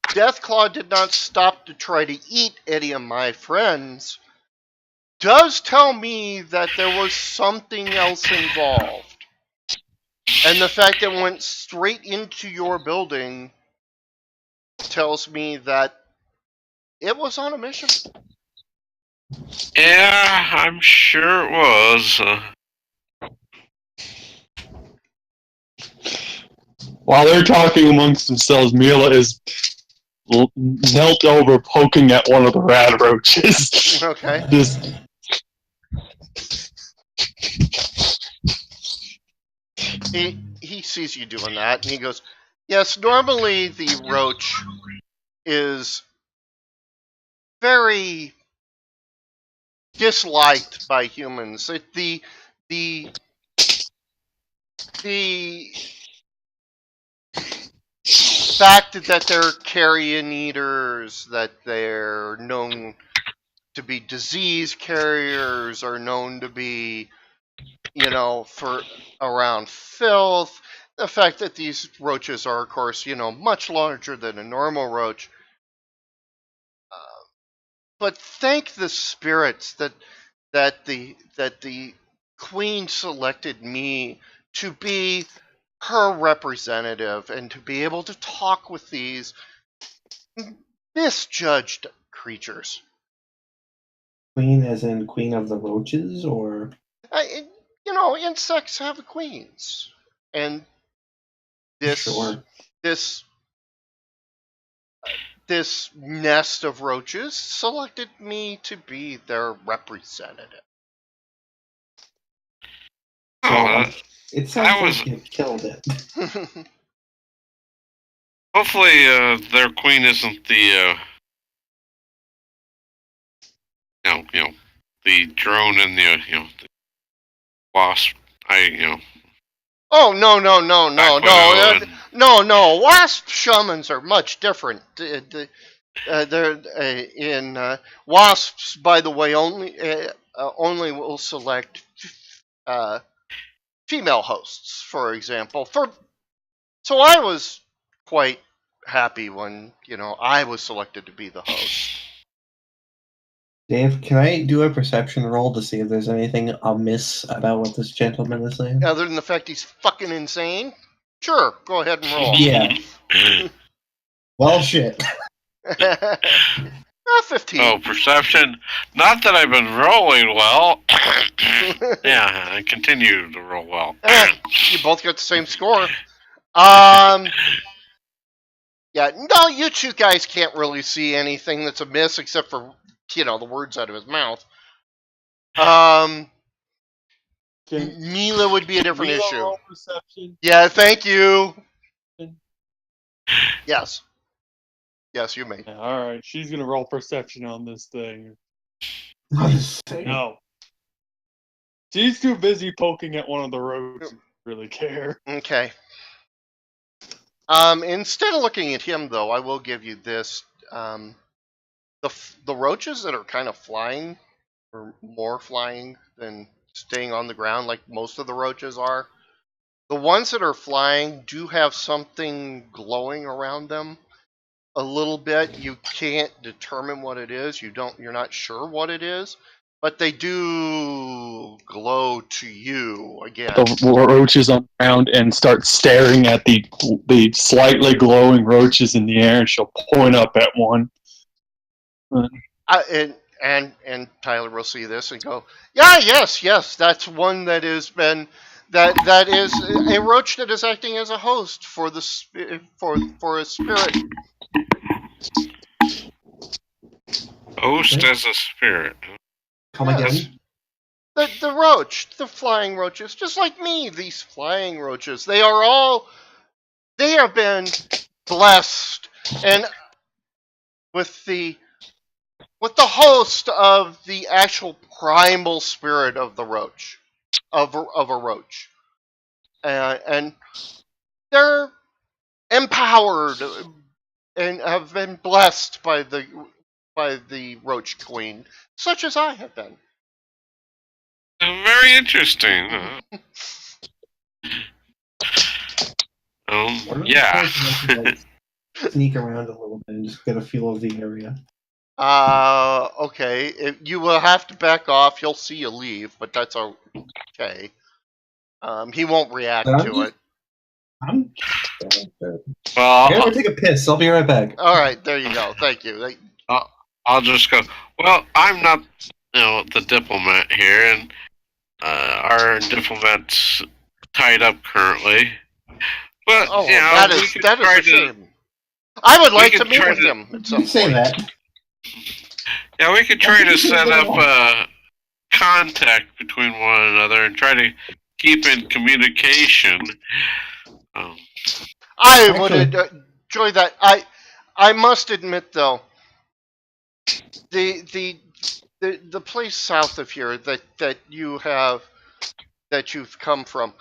Deathclaw did not stop to try to eat any of my friends does tell me that there was something else involved. And the fact that it went straight into your building tells me that it was on a mission. Yeah, I'm sure it was. While they're talking amongst themselves, Mila is knelt over, poking at one of the rad roaches. Okay. Just He sees you doing that, and he goes, yes, normally the roach is very disliked by humans. The fact that they're carrion eaters, that they're known to be disease carriers, are known to be, for around filth. The fact that these roaches are, of course, much larger than a normal roach. But thank the spirits that the queen selected me to be her representative and to be able to talk with these misjudged creatures. Queen as in queen of the roaches, or? Insects have queens, and this Sure. this this nest of roaches selected me to be their representative. Oh, It sounds like you killed it. hopefully, their queen isn't the, the drone and the wasp. Oh no! Wasp shamans are much different. They're in wasps, by the way, only will select female hosts, for example. So I was quite happy when I was selected to be the host. Dave, can I do a perception roll to see if there's anything amiss about what this gentleman is saying? Other than the fact he's fucking insane? Sure, go ahead and roll. Yeah. Well, shit. 15. Oh, perception. Not that I've been rolling well. Yeah, I continue to roll well. You both got the same score. Yeah, no, you two guys can't really see anything that's amiss except for, the words out of his mouth. Mila would be a different issue. roll perception. Yeah, thank you. Yes, you may. Yeah, all right, she's gonna roll perception on this thing. No, she's too busy poking at one of the roaches to really care. Okay. Instead of looking at him, though, I will give you this. The roaches that are kind of flying or more flying than staying on the ground like most of the roaches are. The ones that are flying do have something glowing around them a little bit. You can't determine what it is. You're not sure what it is, but they do glow to you again. The roaches on the ground and start staring at the slightly glowing roaches in the air, and she'll point up at one. And Tyler will see this and go, yeah, yes, that's one that has been that is a roach that is acting as a host for the for a spirit. Host Okay. as a spirit. Come Yes. again? The roach, the flying roaches, just like me, these flying roaches, they have been blessed and with the host of the actual primal spirit of the roach, of a roach, and they're empowered and have been blessed by the roach queen, such as I have been. Very interesting. What are Yeah. the chances I could, like, sneak around a little bit and just get a feel of the area? Okay. You will have to back off. You'll see you leave, but that's okay. He won't react But to it. I'm Well, gonna take a piss. I'll be right back. All right, there you go. Thank you. I'll just go. Well, I'm not, the diplomat here, and our diplomat's tied up currently. But Oh, you know, that we is could that is try a to. shame. I would like to could meet try with to- him at some You say point. that. Yeah, we could try think to you should set get up along. contact between one another and try to keep in communication. I would Actually- enjoy that. I must admit though, the place south of here that you've come from,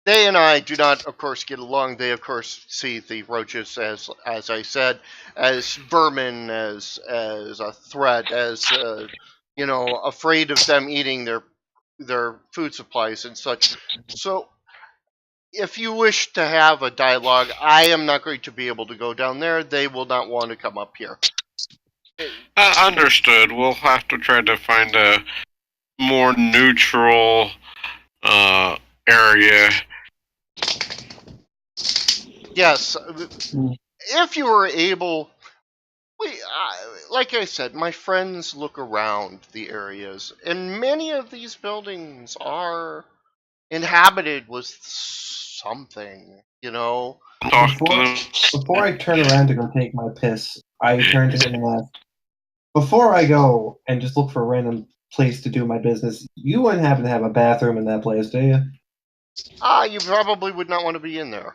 they and I do not, of course, get along. They, of course, see the roaches as I said, as vermin, as a threat, as afraid of them eating their food supplies and such. So, if you wish to have a dialogue, I am not going to be able to go down there. They will not want to come up here. Understood. We'll have to try to find a more neutral area. Yes, if you were able, like I said, my friends look around the areas, and many of these buildings are inhabited with something. Talk to them. Before I turn around to go take my piss, I turn to him and ask, before I go and just look for a random place to do my business, you wouldn't happen to have a bathroom in that place, do you? You probably would not want to be in there.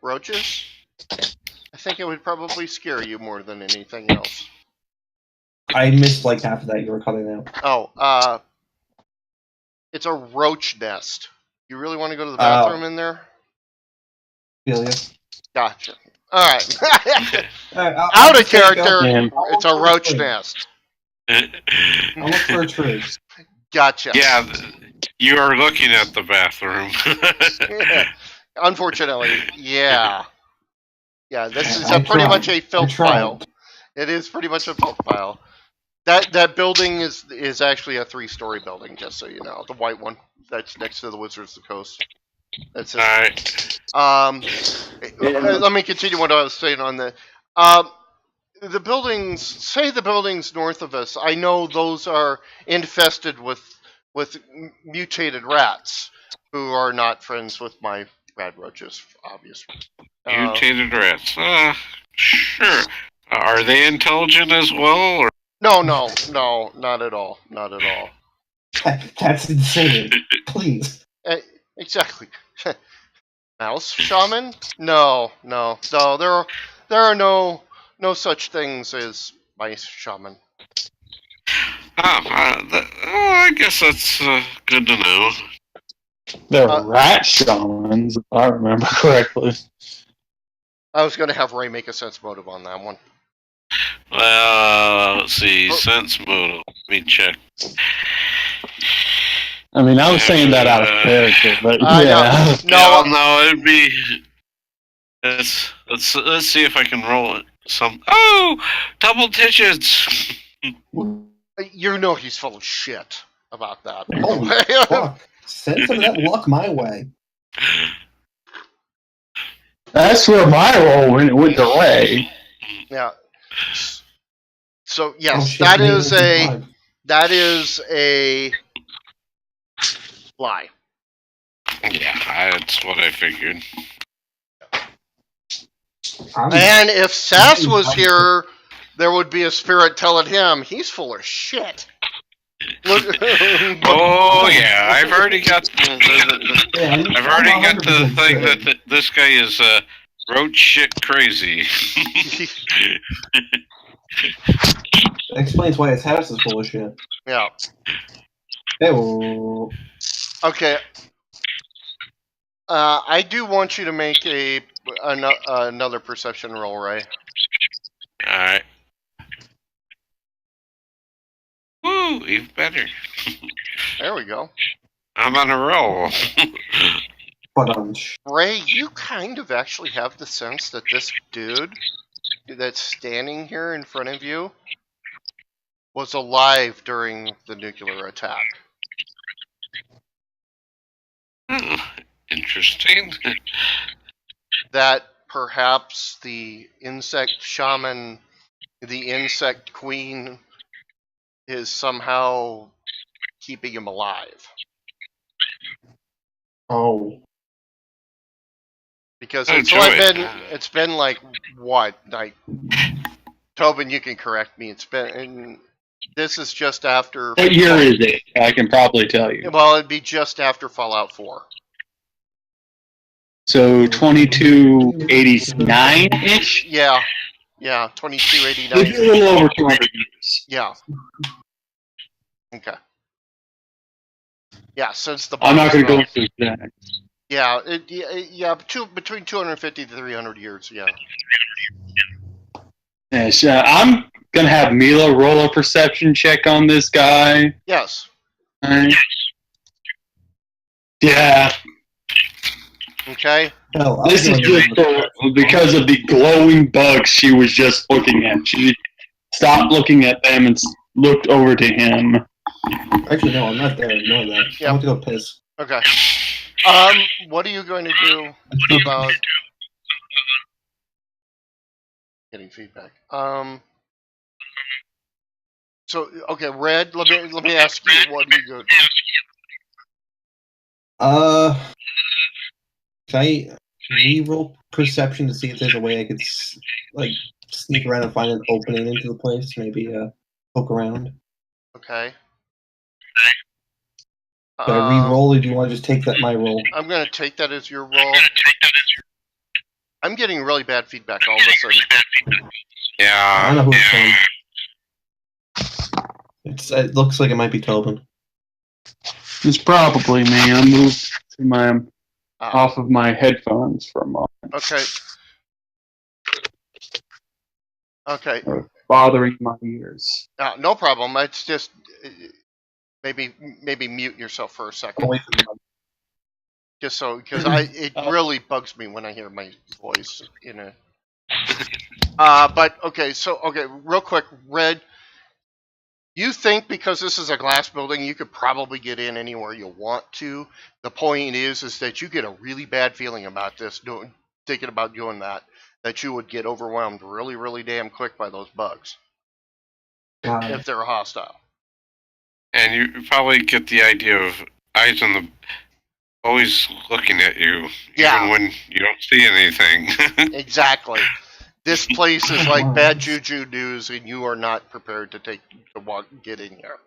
Roaches? I think it would probably scare you more than anything else. I missed like half of that you were cutting out. Oh, it's a roach nest. You really want to go to the bathroom in there? Feel you. Gotcha. All right. I'll Out of just take character. Yeah. It's a roach nest. I'll look for a tree. Gotcha. Yeah, you are looking at the bathroom. Unfortunately, yeah. Yeah, this is I pretty tried. much a I filth tried. file. It is pretty much a filth file. That building is actually a 3-story building, just so you know. The white one that's next to the Wizards of the Coast. That's it. Alright. Let me continue what I was saying on the the buildings north of us. I know those are infested with mutated rats who are not friends with my rat roaches, obviously. Mutated rats. Sure. Are they intelligent as well? Or? No, not at all. Not at all. That's insane. Please. Exactly. Mouse shaman? No. There are no such things as mice shaman. I guess that's good to know. They're rat shamans, if I remember correctly. I was going to have Ray make a sense motive on that one. Let's see. Sense modal. Let me check. I mean, I was saying that out of character, but yeah. No, it'd be. Let's see if I can roll it. Double digits. You know he's full of shit about that. Holy fuck. Send some of that luck my way. That's where my roll went away. Yeah. So yes, shit, that maintenance is a lie. Yeah, that's what I figured. And if Sass was here, there would be a spirit telling him he's full of shit. Oh yeah, I've already got the thing that this guy is roach shit crazy. That explains why his house is full of shit. Yeah. Hey-oh. Okay. I do want you to make another perception roll, Ray. Alright. Woo, even better. There we go. I'm on a roll. Ray, you kind of actually have the sense that this dude that's standing here in front of you was alive during the nuclear attack. Interesting. That perhaps the insect shaman, the insect queen, is somehow keeping him alive. Oh. Because it's been like what? Like Tobin, you can correct me. This is just after. What year is it? I can probably tell you. Well, it'd be just after Fallout 4. So 2289-ish? Yeah, 2289. Maybe a little over 200 years. Yeah. Okay. Yeah, since the I'm not going to go into that. Yeah, between 250 to 300 years, yeah. Yes, I'm going to have Mila roll a perception check on this guy. Yes. Right. Yeah. Okay. This is just because of the glowing bugs she was just looking at. She stopped looking at them and looked over to him. Actually, no, I'm not there. Ignore that. Yep. I want to go piss. Okay. What are you going to do about getting feedback? So okay, Red. Let me ask you. What do you go? Can I re-roll perception to see if there's a way I could sneak around and find an opening into the place? Maybe poke around. Okay. Can I re-roll, or do you want to just take that my roll? I'm going to take that as your roll. I'm getting really bad feedback all of a sudden. Yeah. I don't know who it's from. It looks like it might be Tobin. It's probably me. I moved to my off of my headphones for a moment. Okay. Okay. Bothering my ears. No problem. It's just maybe mute yourself for a second. Just so, because it really bugs me when I hear my voice in a. But okay, real quick, Red. You think because this is a glass building, you could probably get in anywhere you want to. The point is that you get a really bad feeling about this, thinking about doing that you would get overwhelmed really, really damn quick by those bugs. If they're hostile. And you probably get the idea of eyes on the always looking at you, even when you don't see anything. Exactly. This place is like bad juju news, and you are not prepared to get in here.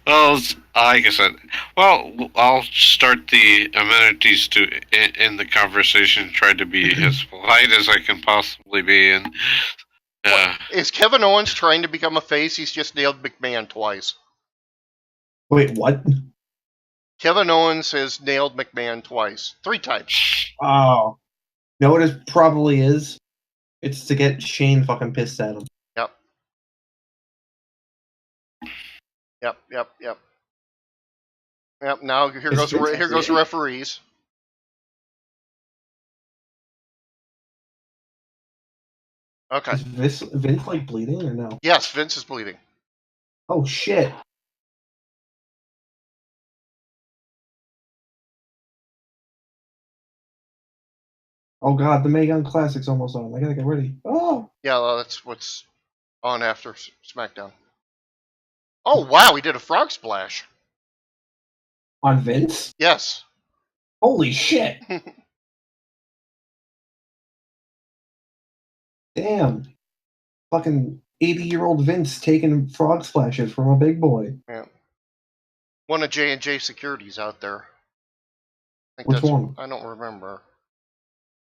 Well, like I said, I'll start the amenities to end the conversation. Try to be as polite as I can possibly be, and. Is Kevin Owens trying to become a face? He's just nailed McMahon twice. Wait, what? Kevin Owens has nailed McMahon twice. 3 times. Oh. You know what it probably is? It's to get Shane fucking pissed at him. Yep. Yep. Yep. Yep. Yep. Now here Is goes Vince here goes the bleeding? referees. Okay. Is Vince like bleeding or no? Yes, Vince is bleeding. Oh shit! Oh god, the Mae Young Classic's almost on. I gotta get ready. Oh! Yeah, well, that's what's on after SmackDown. Oh wow, he did a frog splash. On Vince? Yes. Holy shit! Damn. Fucking 80-year-old Vince taking frog splashes from a big boy. Yeah. One of J&J Securities out there. I think Which that's, one? I don't remember.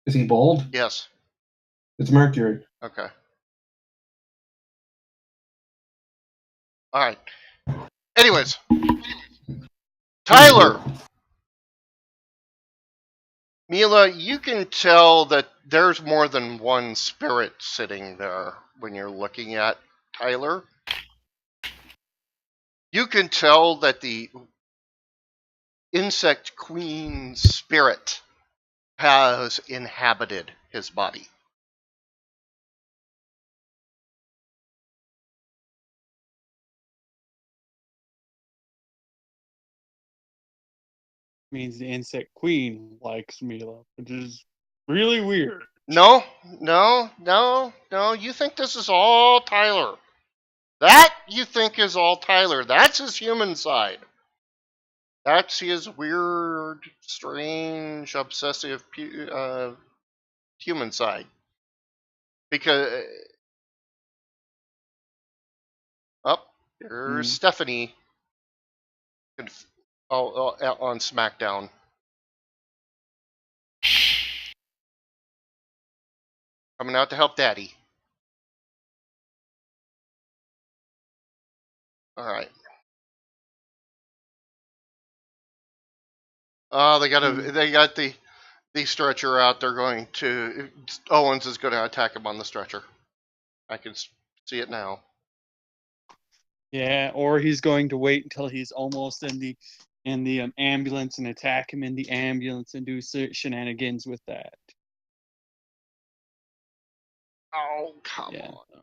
Is he bald? Yes. It's Mercury. Okay. All right. Anyways, Tyler, Mila, you can tell that there's more than one spirit sitting there when you're looking at Tyler. You can tell that the insect queen spirit has inhabited his body. Means the insect queen likes Mila, which is really weird. No, no, no, no. You think this is all Tyler. That you think is all Tyler. That's his human side. That's his weird, strange, obsessive human side. Because, there's Stephanie on SmackDown. Coming out to help Daddy. All right. They got the stretcher out. They're going to Owens is going to attack him on the stretcher. I can see it now. Yeah, or he's going to wait until he's almost in the ambulance and attack him in the ambulance and do shenanigans with that. Oh, come on.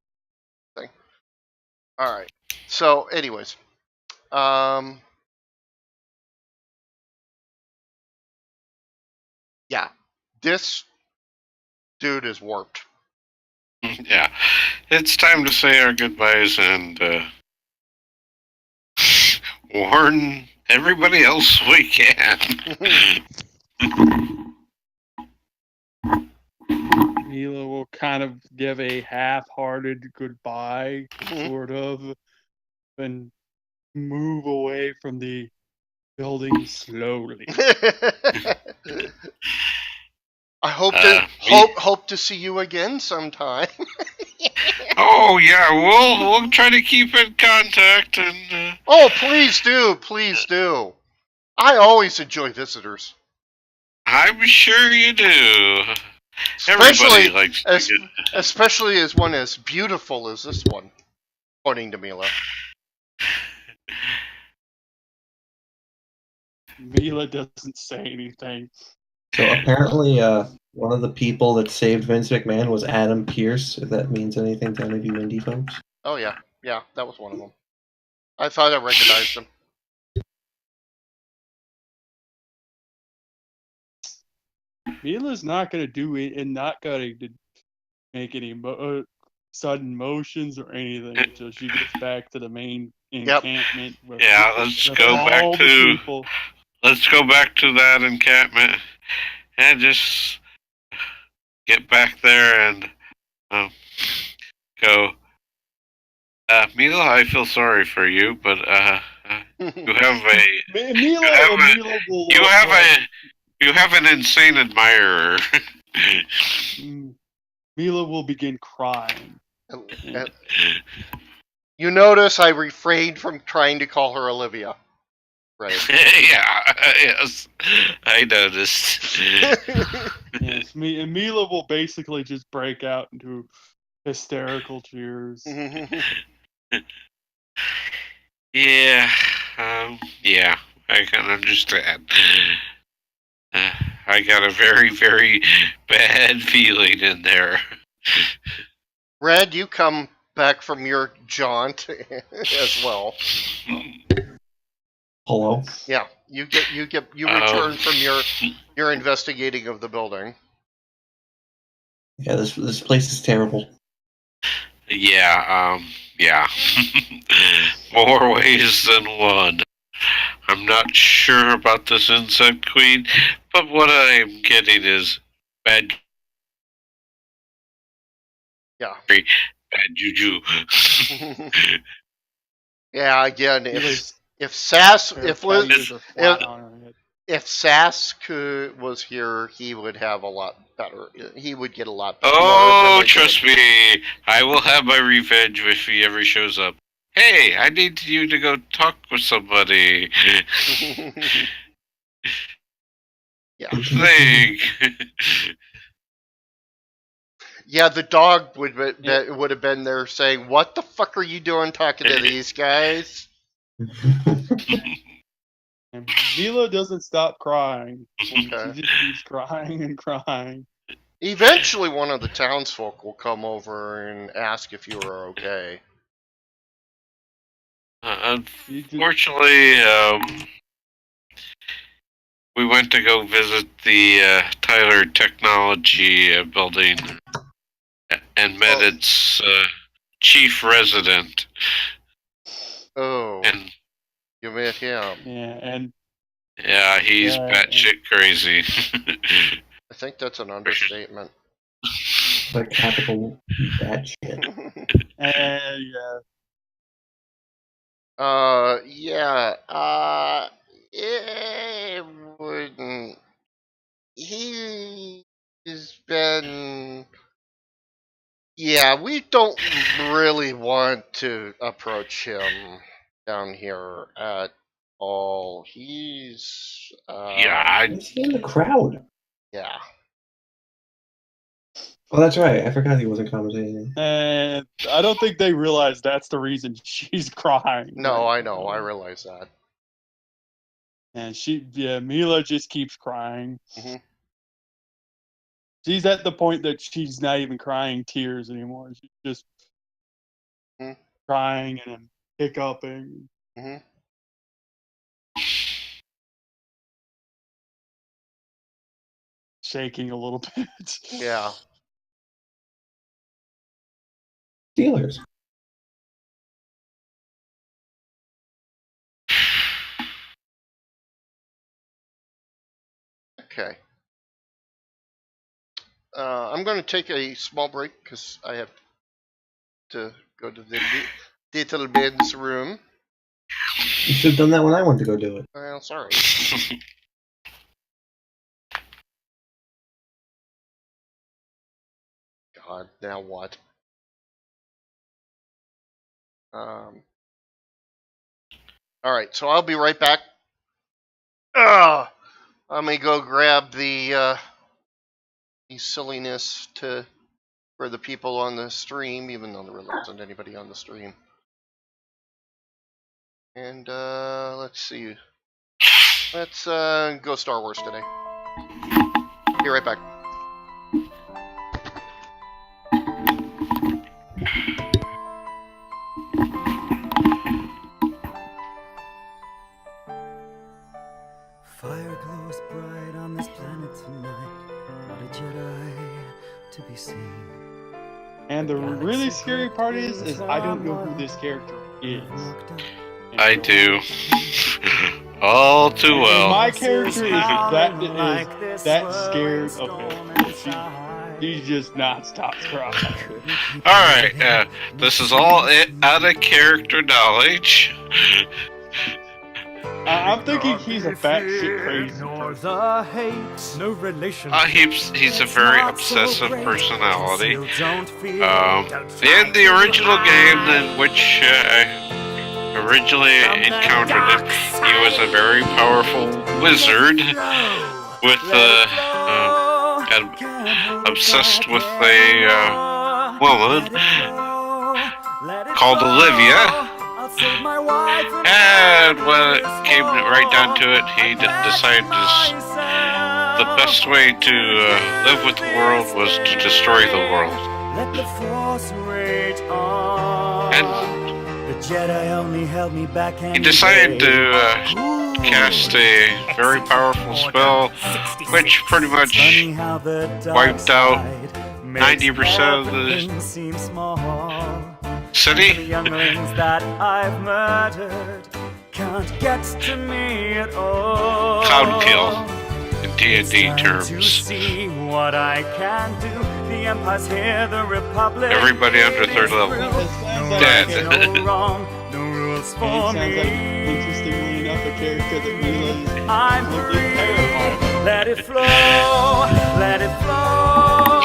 All right. So, anyways, yeah, this dude is warped. Yeah, it's time to say our goodbyes and warn everybody else we can. Mila will kind of give a half-hearted goodbye, sort of, and move away from the building slowly. I hope to see you again sometime. Oh yeah, we'll try to keep in contact and. Oh, please do. I always enjoy visitors. I'm sure you do. Everybody likes to get... Especially as one as beautiful as this one, pointing to Mila. Mila doesn't say anything. So apparently, one of the people that saved Vince McMahon was Adam Pearce, if that means anything to any of you indie folks. Oh, yeah, that was one of them. I thought I recognized him. Mila's not going to do it and not going to make any sudden motions or anything until she gets back to the main encampment. Yeah, let's go back to that encampment and just get back there and go. Mila, I feel sorry for you, but you have an insane admirer. Mila will begin crying. You notice I refrained from trying to call her Olivia. Right. Yeah, yes, I noticed. Yes, Mila will basically just break out into hysterical cheers. Yeah, yeah, I can understand. I got a very, very bad feeling in there. Red, you come back from your jaunt as well. Hello. Yeah, you Oh. return from your investigating of the building. Yeah, this place is terrible. Yeah, yeah. More ways than one. I'm not sure about this insect queen, but what I'm getting is bad, Yeah. bad juju. Yeah, again, Mila's if Sass pair of cat ears are flat on her head. if Sass was here, he would have a lot better. He would get a lot better. Oh, more trust me, I will have my revenge if he ever shows up. Hey, I need you to go talk with somebody. Yeah. Thing. Yeah, the dog would have been there saying, "What the fuck are you doing talking to these guys?" And Mila doesn't stop crying. Okay. She just keeps crying and crying. Eventually, one of the townsfolk will come over and ask if you are okay. Unfortunately, we went to go visit the Tyler Technology building and met its chief resident. Oh, And you met him. Yeah, and yeah, he's batshit crazy. I think that's an understatement. Like capital bad shit. yeah. Yeah. It wouldn't. He has been. Yeah, we don't really want to approach him down here at all. He's. Yeah, Is he in the crowd? Yeah. Oh, that's right. I forgot he wasn't commentating. And I don't think they realize that's the reason she's crying. No, I know. I realize that. And Mila just keeps crying. Mhm. She's at the point that she's not even crying tears anymore. She's just Mhm. crying and hiccuping. Hmm. Shaking a little bit. Yeah. Steelers. Okay. I'm going to take a small break because I have to go to the little men's room. You should have done that when I went to go do it. Well, sorry. God, now what? All right, so I'll be right back. Let me go grab the silliness for the people on the stream, even though there really wasn't anybody on the stream. And let's see. Let's go Star Wars today. Be right back. Fire glows bright on this planet tonight. Not a Jedi to be seen. And the really scary part is I don't know who this character is. I do. All too well. My character is that scared of him. She just not stops crying. Alright, this is all out of character knowledge. I'm thinking he's a batshit crazy person. No relation. He's a very obsessive personality. In the original game, in which originally encountered him, he was a very powerful wizard with obsessed with a woman called Olivia. And when it came right down to it, he decided the best way to live with the world was to destroy the world. And he decided to cast a very powerful spell, which pretty much wiped out 90% of the city. The younglings that I've murdered can't get to me at all. Cloud kill in D&D To terms. see what I can do. The Empire's here, the Republic. Everybody under third level. Dead. No wrong, no rules for It sounds like, me. interestingly enough, a character that Mila is I'm completely free. terrified of. Let it flow, let it flow.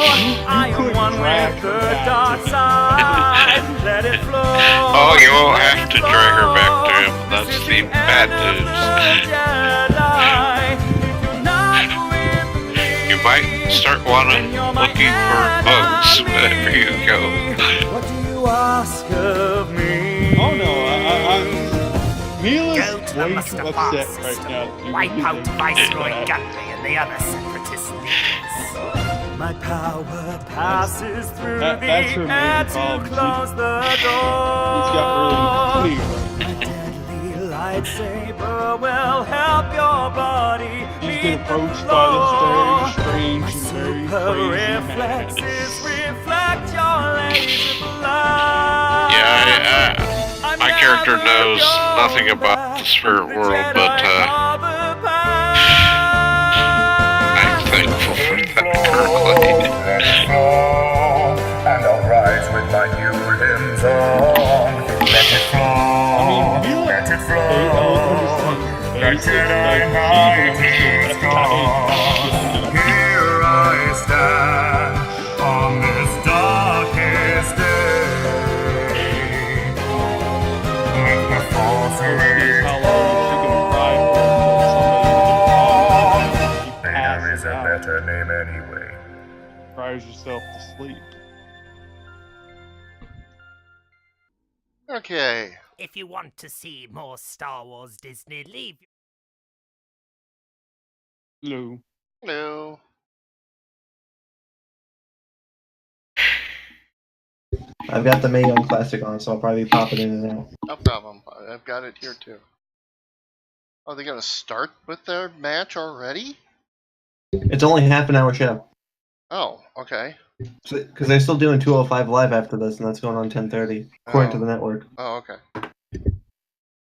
I am one with the dark side. Let it flow. Oh, you won't have let to it drag her back to flow. him. That's This is the bad end of news. the Jedi. If you're not with me, You might start looking for bugs wherever you go. what do you ask of me? Oh no, Mila's Go to the way too Mustafar upset system. right now. to do Wipe out anything Viceroy like that. Gunley and the other separatist leaders. My power passes through That's the her air main to problem. close the door. He's got really My deadly lightsaber will help your body. He's leave been the approached floor. by this very strange My and very super crazy man. reflexes reflect your laser blood. Yeah, my character knows nothing about the spirit world, but I'm thankful for that currently. Let it flow, and I'll rise with my new limbs on. Let it flow, let it flow. The Jedi Knight is gone. Here I stand on this darkest day. Let the Force rage How long is she gonna cry for somebody? She Vader is passes a out, better name anyway. cries herself to sleep. Okay. If you want to see more Star Wars Disney, leave Lou. Hello. I've got the Mae Young Classic on, so I'll probably be popping in and out. No problem. I've got it here too. Oh, they gonna start with their match already? It's only a half an hour show. Oh, okay. Because they're still doing 205 Live after this, and that's going on 10:30, according to the network. Oh, okay.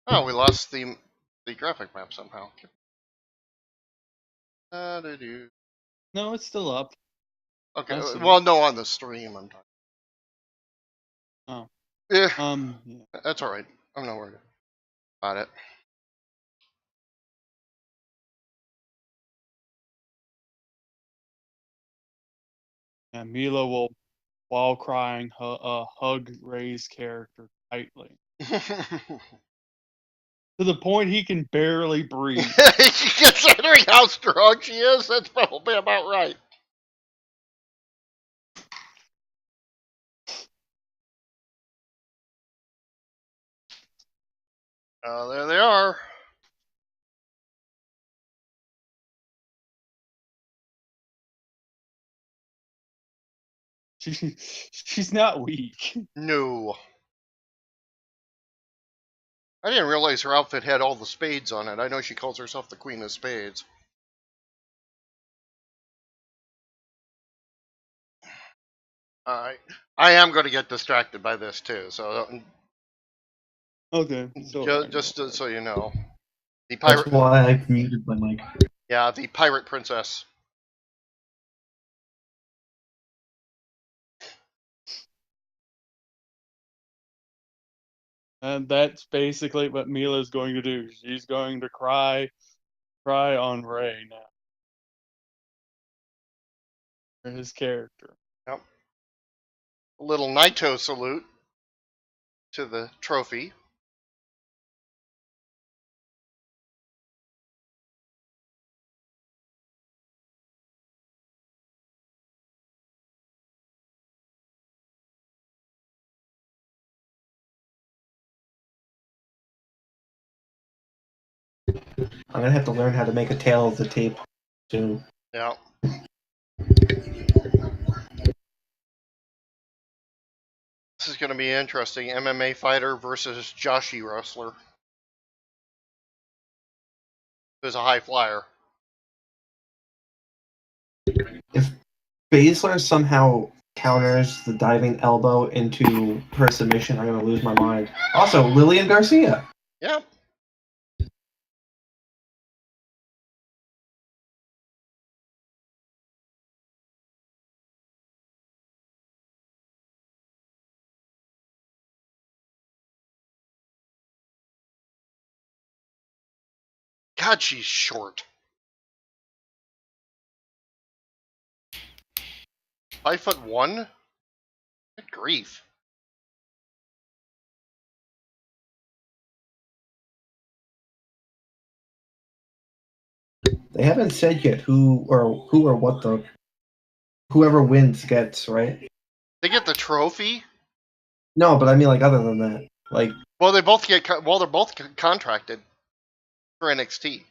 Oh, we lost the graphic map somehow. Do-do. No, it's still up. Okay. I see. Well, no, on the stream I'm talking. Oh. Yeah, Yeah. that's all right. I'm not worried about it. And Mila will, while crying, hug Ray's character tightly. To the point he can barely breathe. Considering how strong she is, that's probably about right. There they are. She's not weak. No. I didn't realize her outfit had all the spades on it. I know she calls herself the Queen of Spades. I am going to get distracted by this too, so Okay. So just so you know, the That's pirate, why I muted my mic. yeah, the pirate princess. And that's basically what Mila's going to do. She's going to cry on Ray now. For his character. Yep. A little Naito salute to the trophy. I'm gonna have to learn how to make a tail of the tape soon. Yeah. This is going to be interesting. MMA fighter versus Joshi wrestler. Who's a high flyer. If Baszler somehow counters the diving elbow into her submission, I'm gonna lose my mind. Also, Lillian Garcia. Yeah. God, she's short. 5'1"? Good grief. They haven't said yet who or what the whoever wins gets, right? They get the trophy. No, but I mean like other than that, like Well, they both get. Well, they're both contracted for NXT.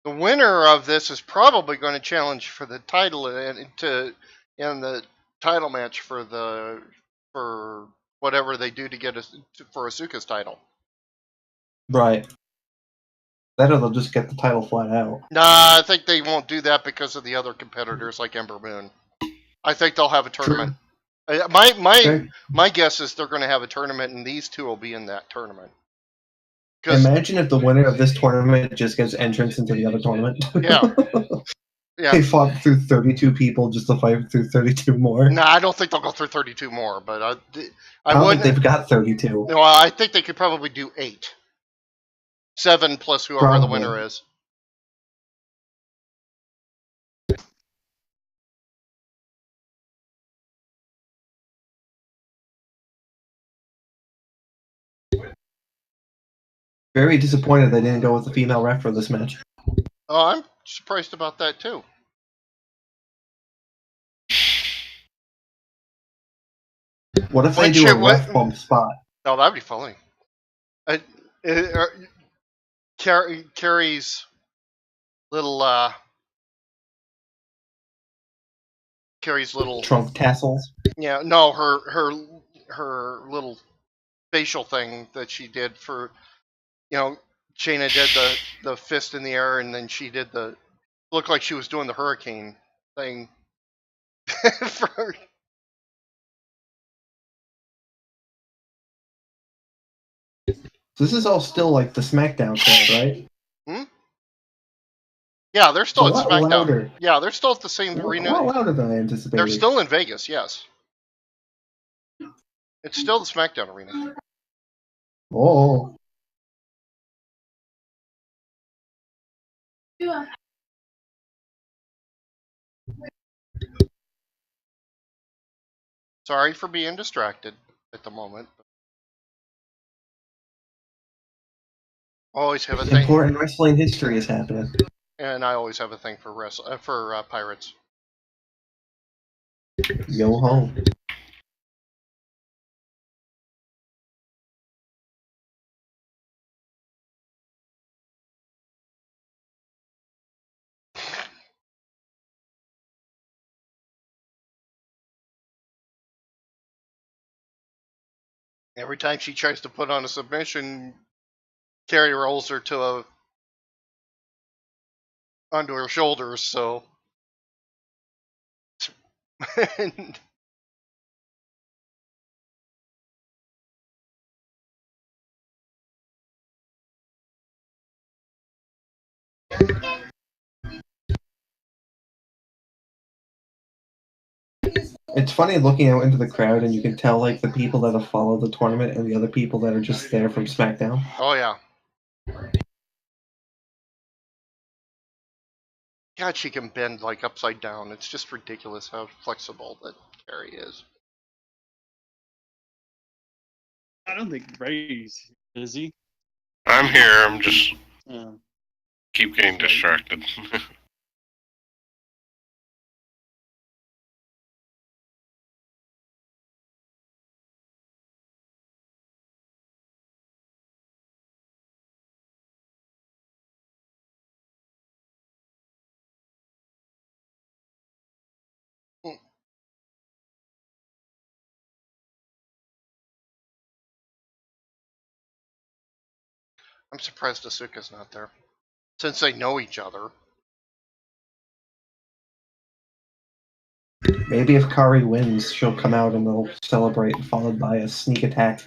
The winner of this is probably going to challenge for the title in the title match for whatever they do to get for Asuka's title. right. That or they'll just get the title flat out. Nah, I think they won't do that because of the other competitors like Ember Moon. I think they'll have a tournament. My guess is they're going to have a tournament, and these two will be in that tournament. Imagine if the winner of this tournament just gets entrance into the other tournament. Yeah. Yeah. They fought through 32 people just to fight through 32 more. Nah, I don't think they'll go through 32 more, but I don't think they've got 32. No, I think they could probably do 8. 7 plus whoever Probably. the winner is. Very disappointed they didn't go with the female ref for this match. Oh, I'm surprised about that too. What if they do a ref bump spot? Oh, that'd be funny. Carrie's little trunk tassels. Yeah, no, her little facial thing that she did for, Shayna did the fist in the air, and then she did looked like she was doing the hurricane thing. for, This is all still like the SmackDown crowd, right? Yeah, they're still it's at SmackDown. Louder. Yeah, they're still at the same arena. A lot louder than I anticipated. They're still in Vegas, yes. It's still the SmackDown arena. Oh. Sorry for being distracted at the moment. Always have a thing. Important wrestling history is happening. And I always have a thing for pirates. Yo ho. Every time she tries to put on a submission, Carrie rolls her onto her shoulders, so It's funny looking out into the crowd and you can tell like the people that have followed the tournament and the other people that are just there from SmackDown. Oh yeah. God, she can bend like upside down. It's just ridiculous how flexible that Carrie is. I don't think Ray's is he? I'm here. I'm just Yeah. keep getting distracted. I'm surprised Asuka's not there, since they know each other. Maybe if Kari wins, she'll come out and they'll celebrate, followed by a sneak attack.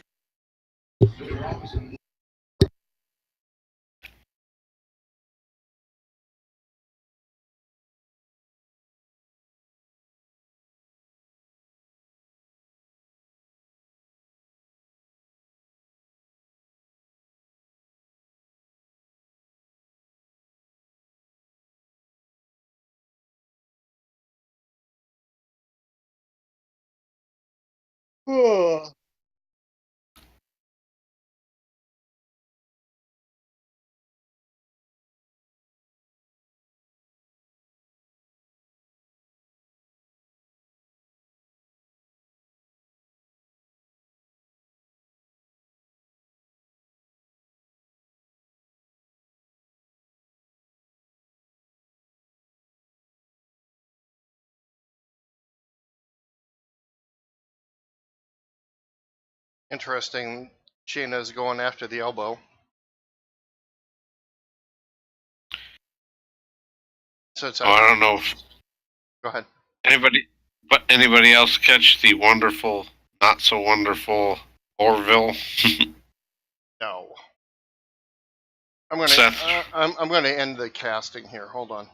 Interesting. Shayna's going after the elbow. So it's I don't know if Go ahead. anybody else catch the wonderful, not so wonderful Orville? No. I'm gonna Seth. I'm gonna end the casting here. Hold on.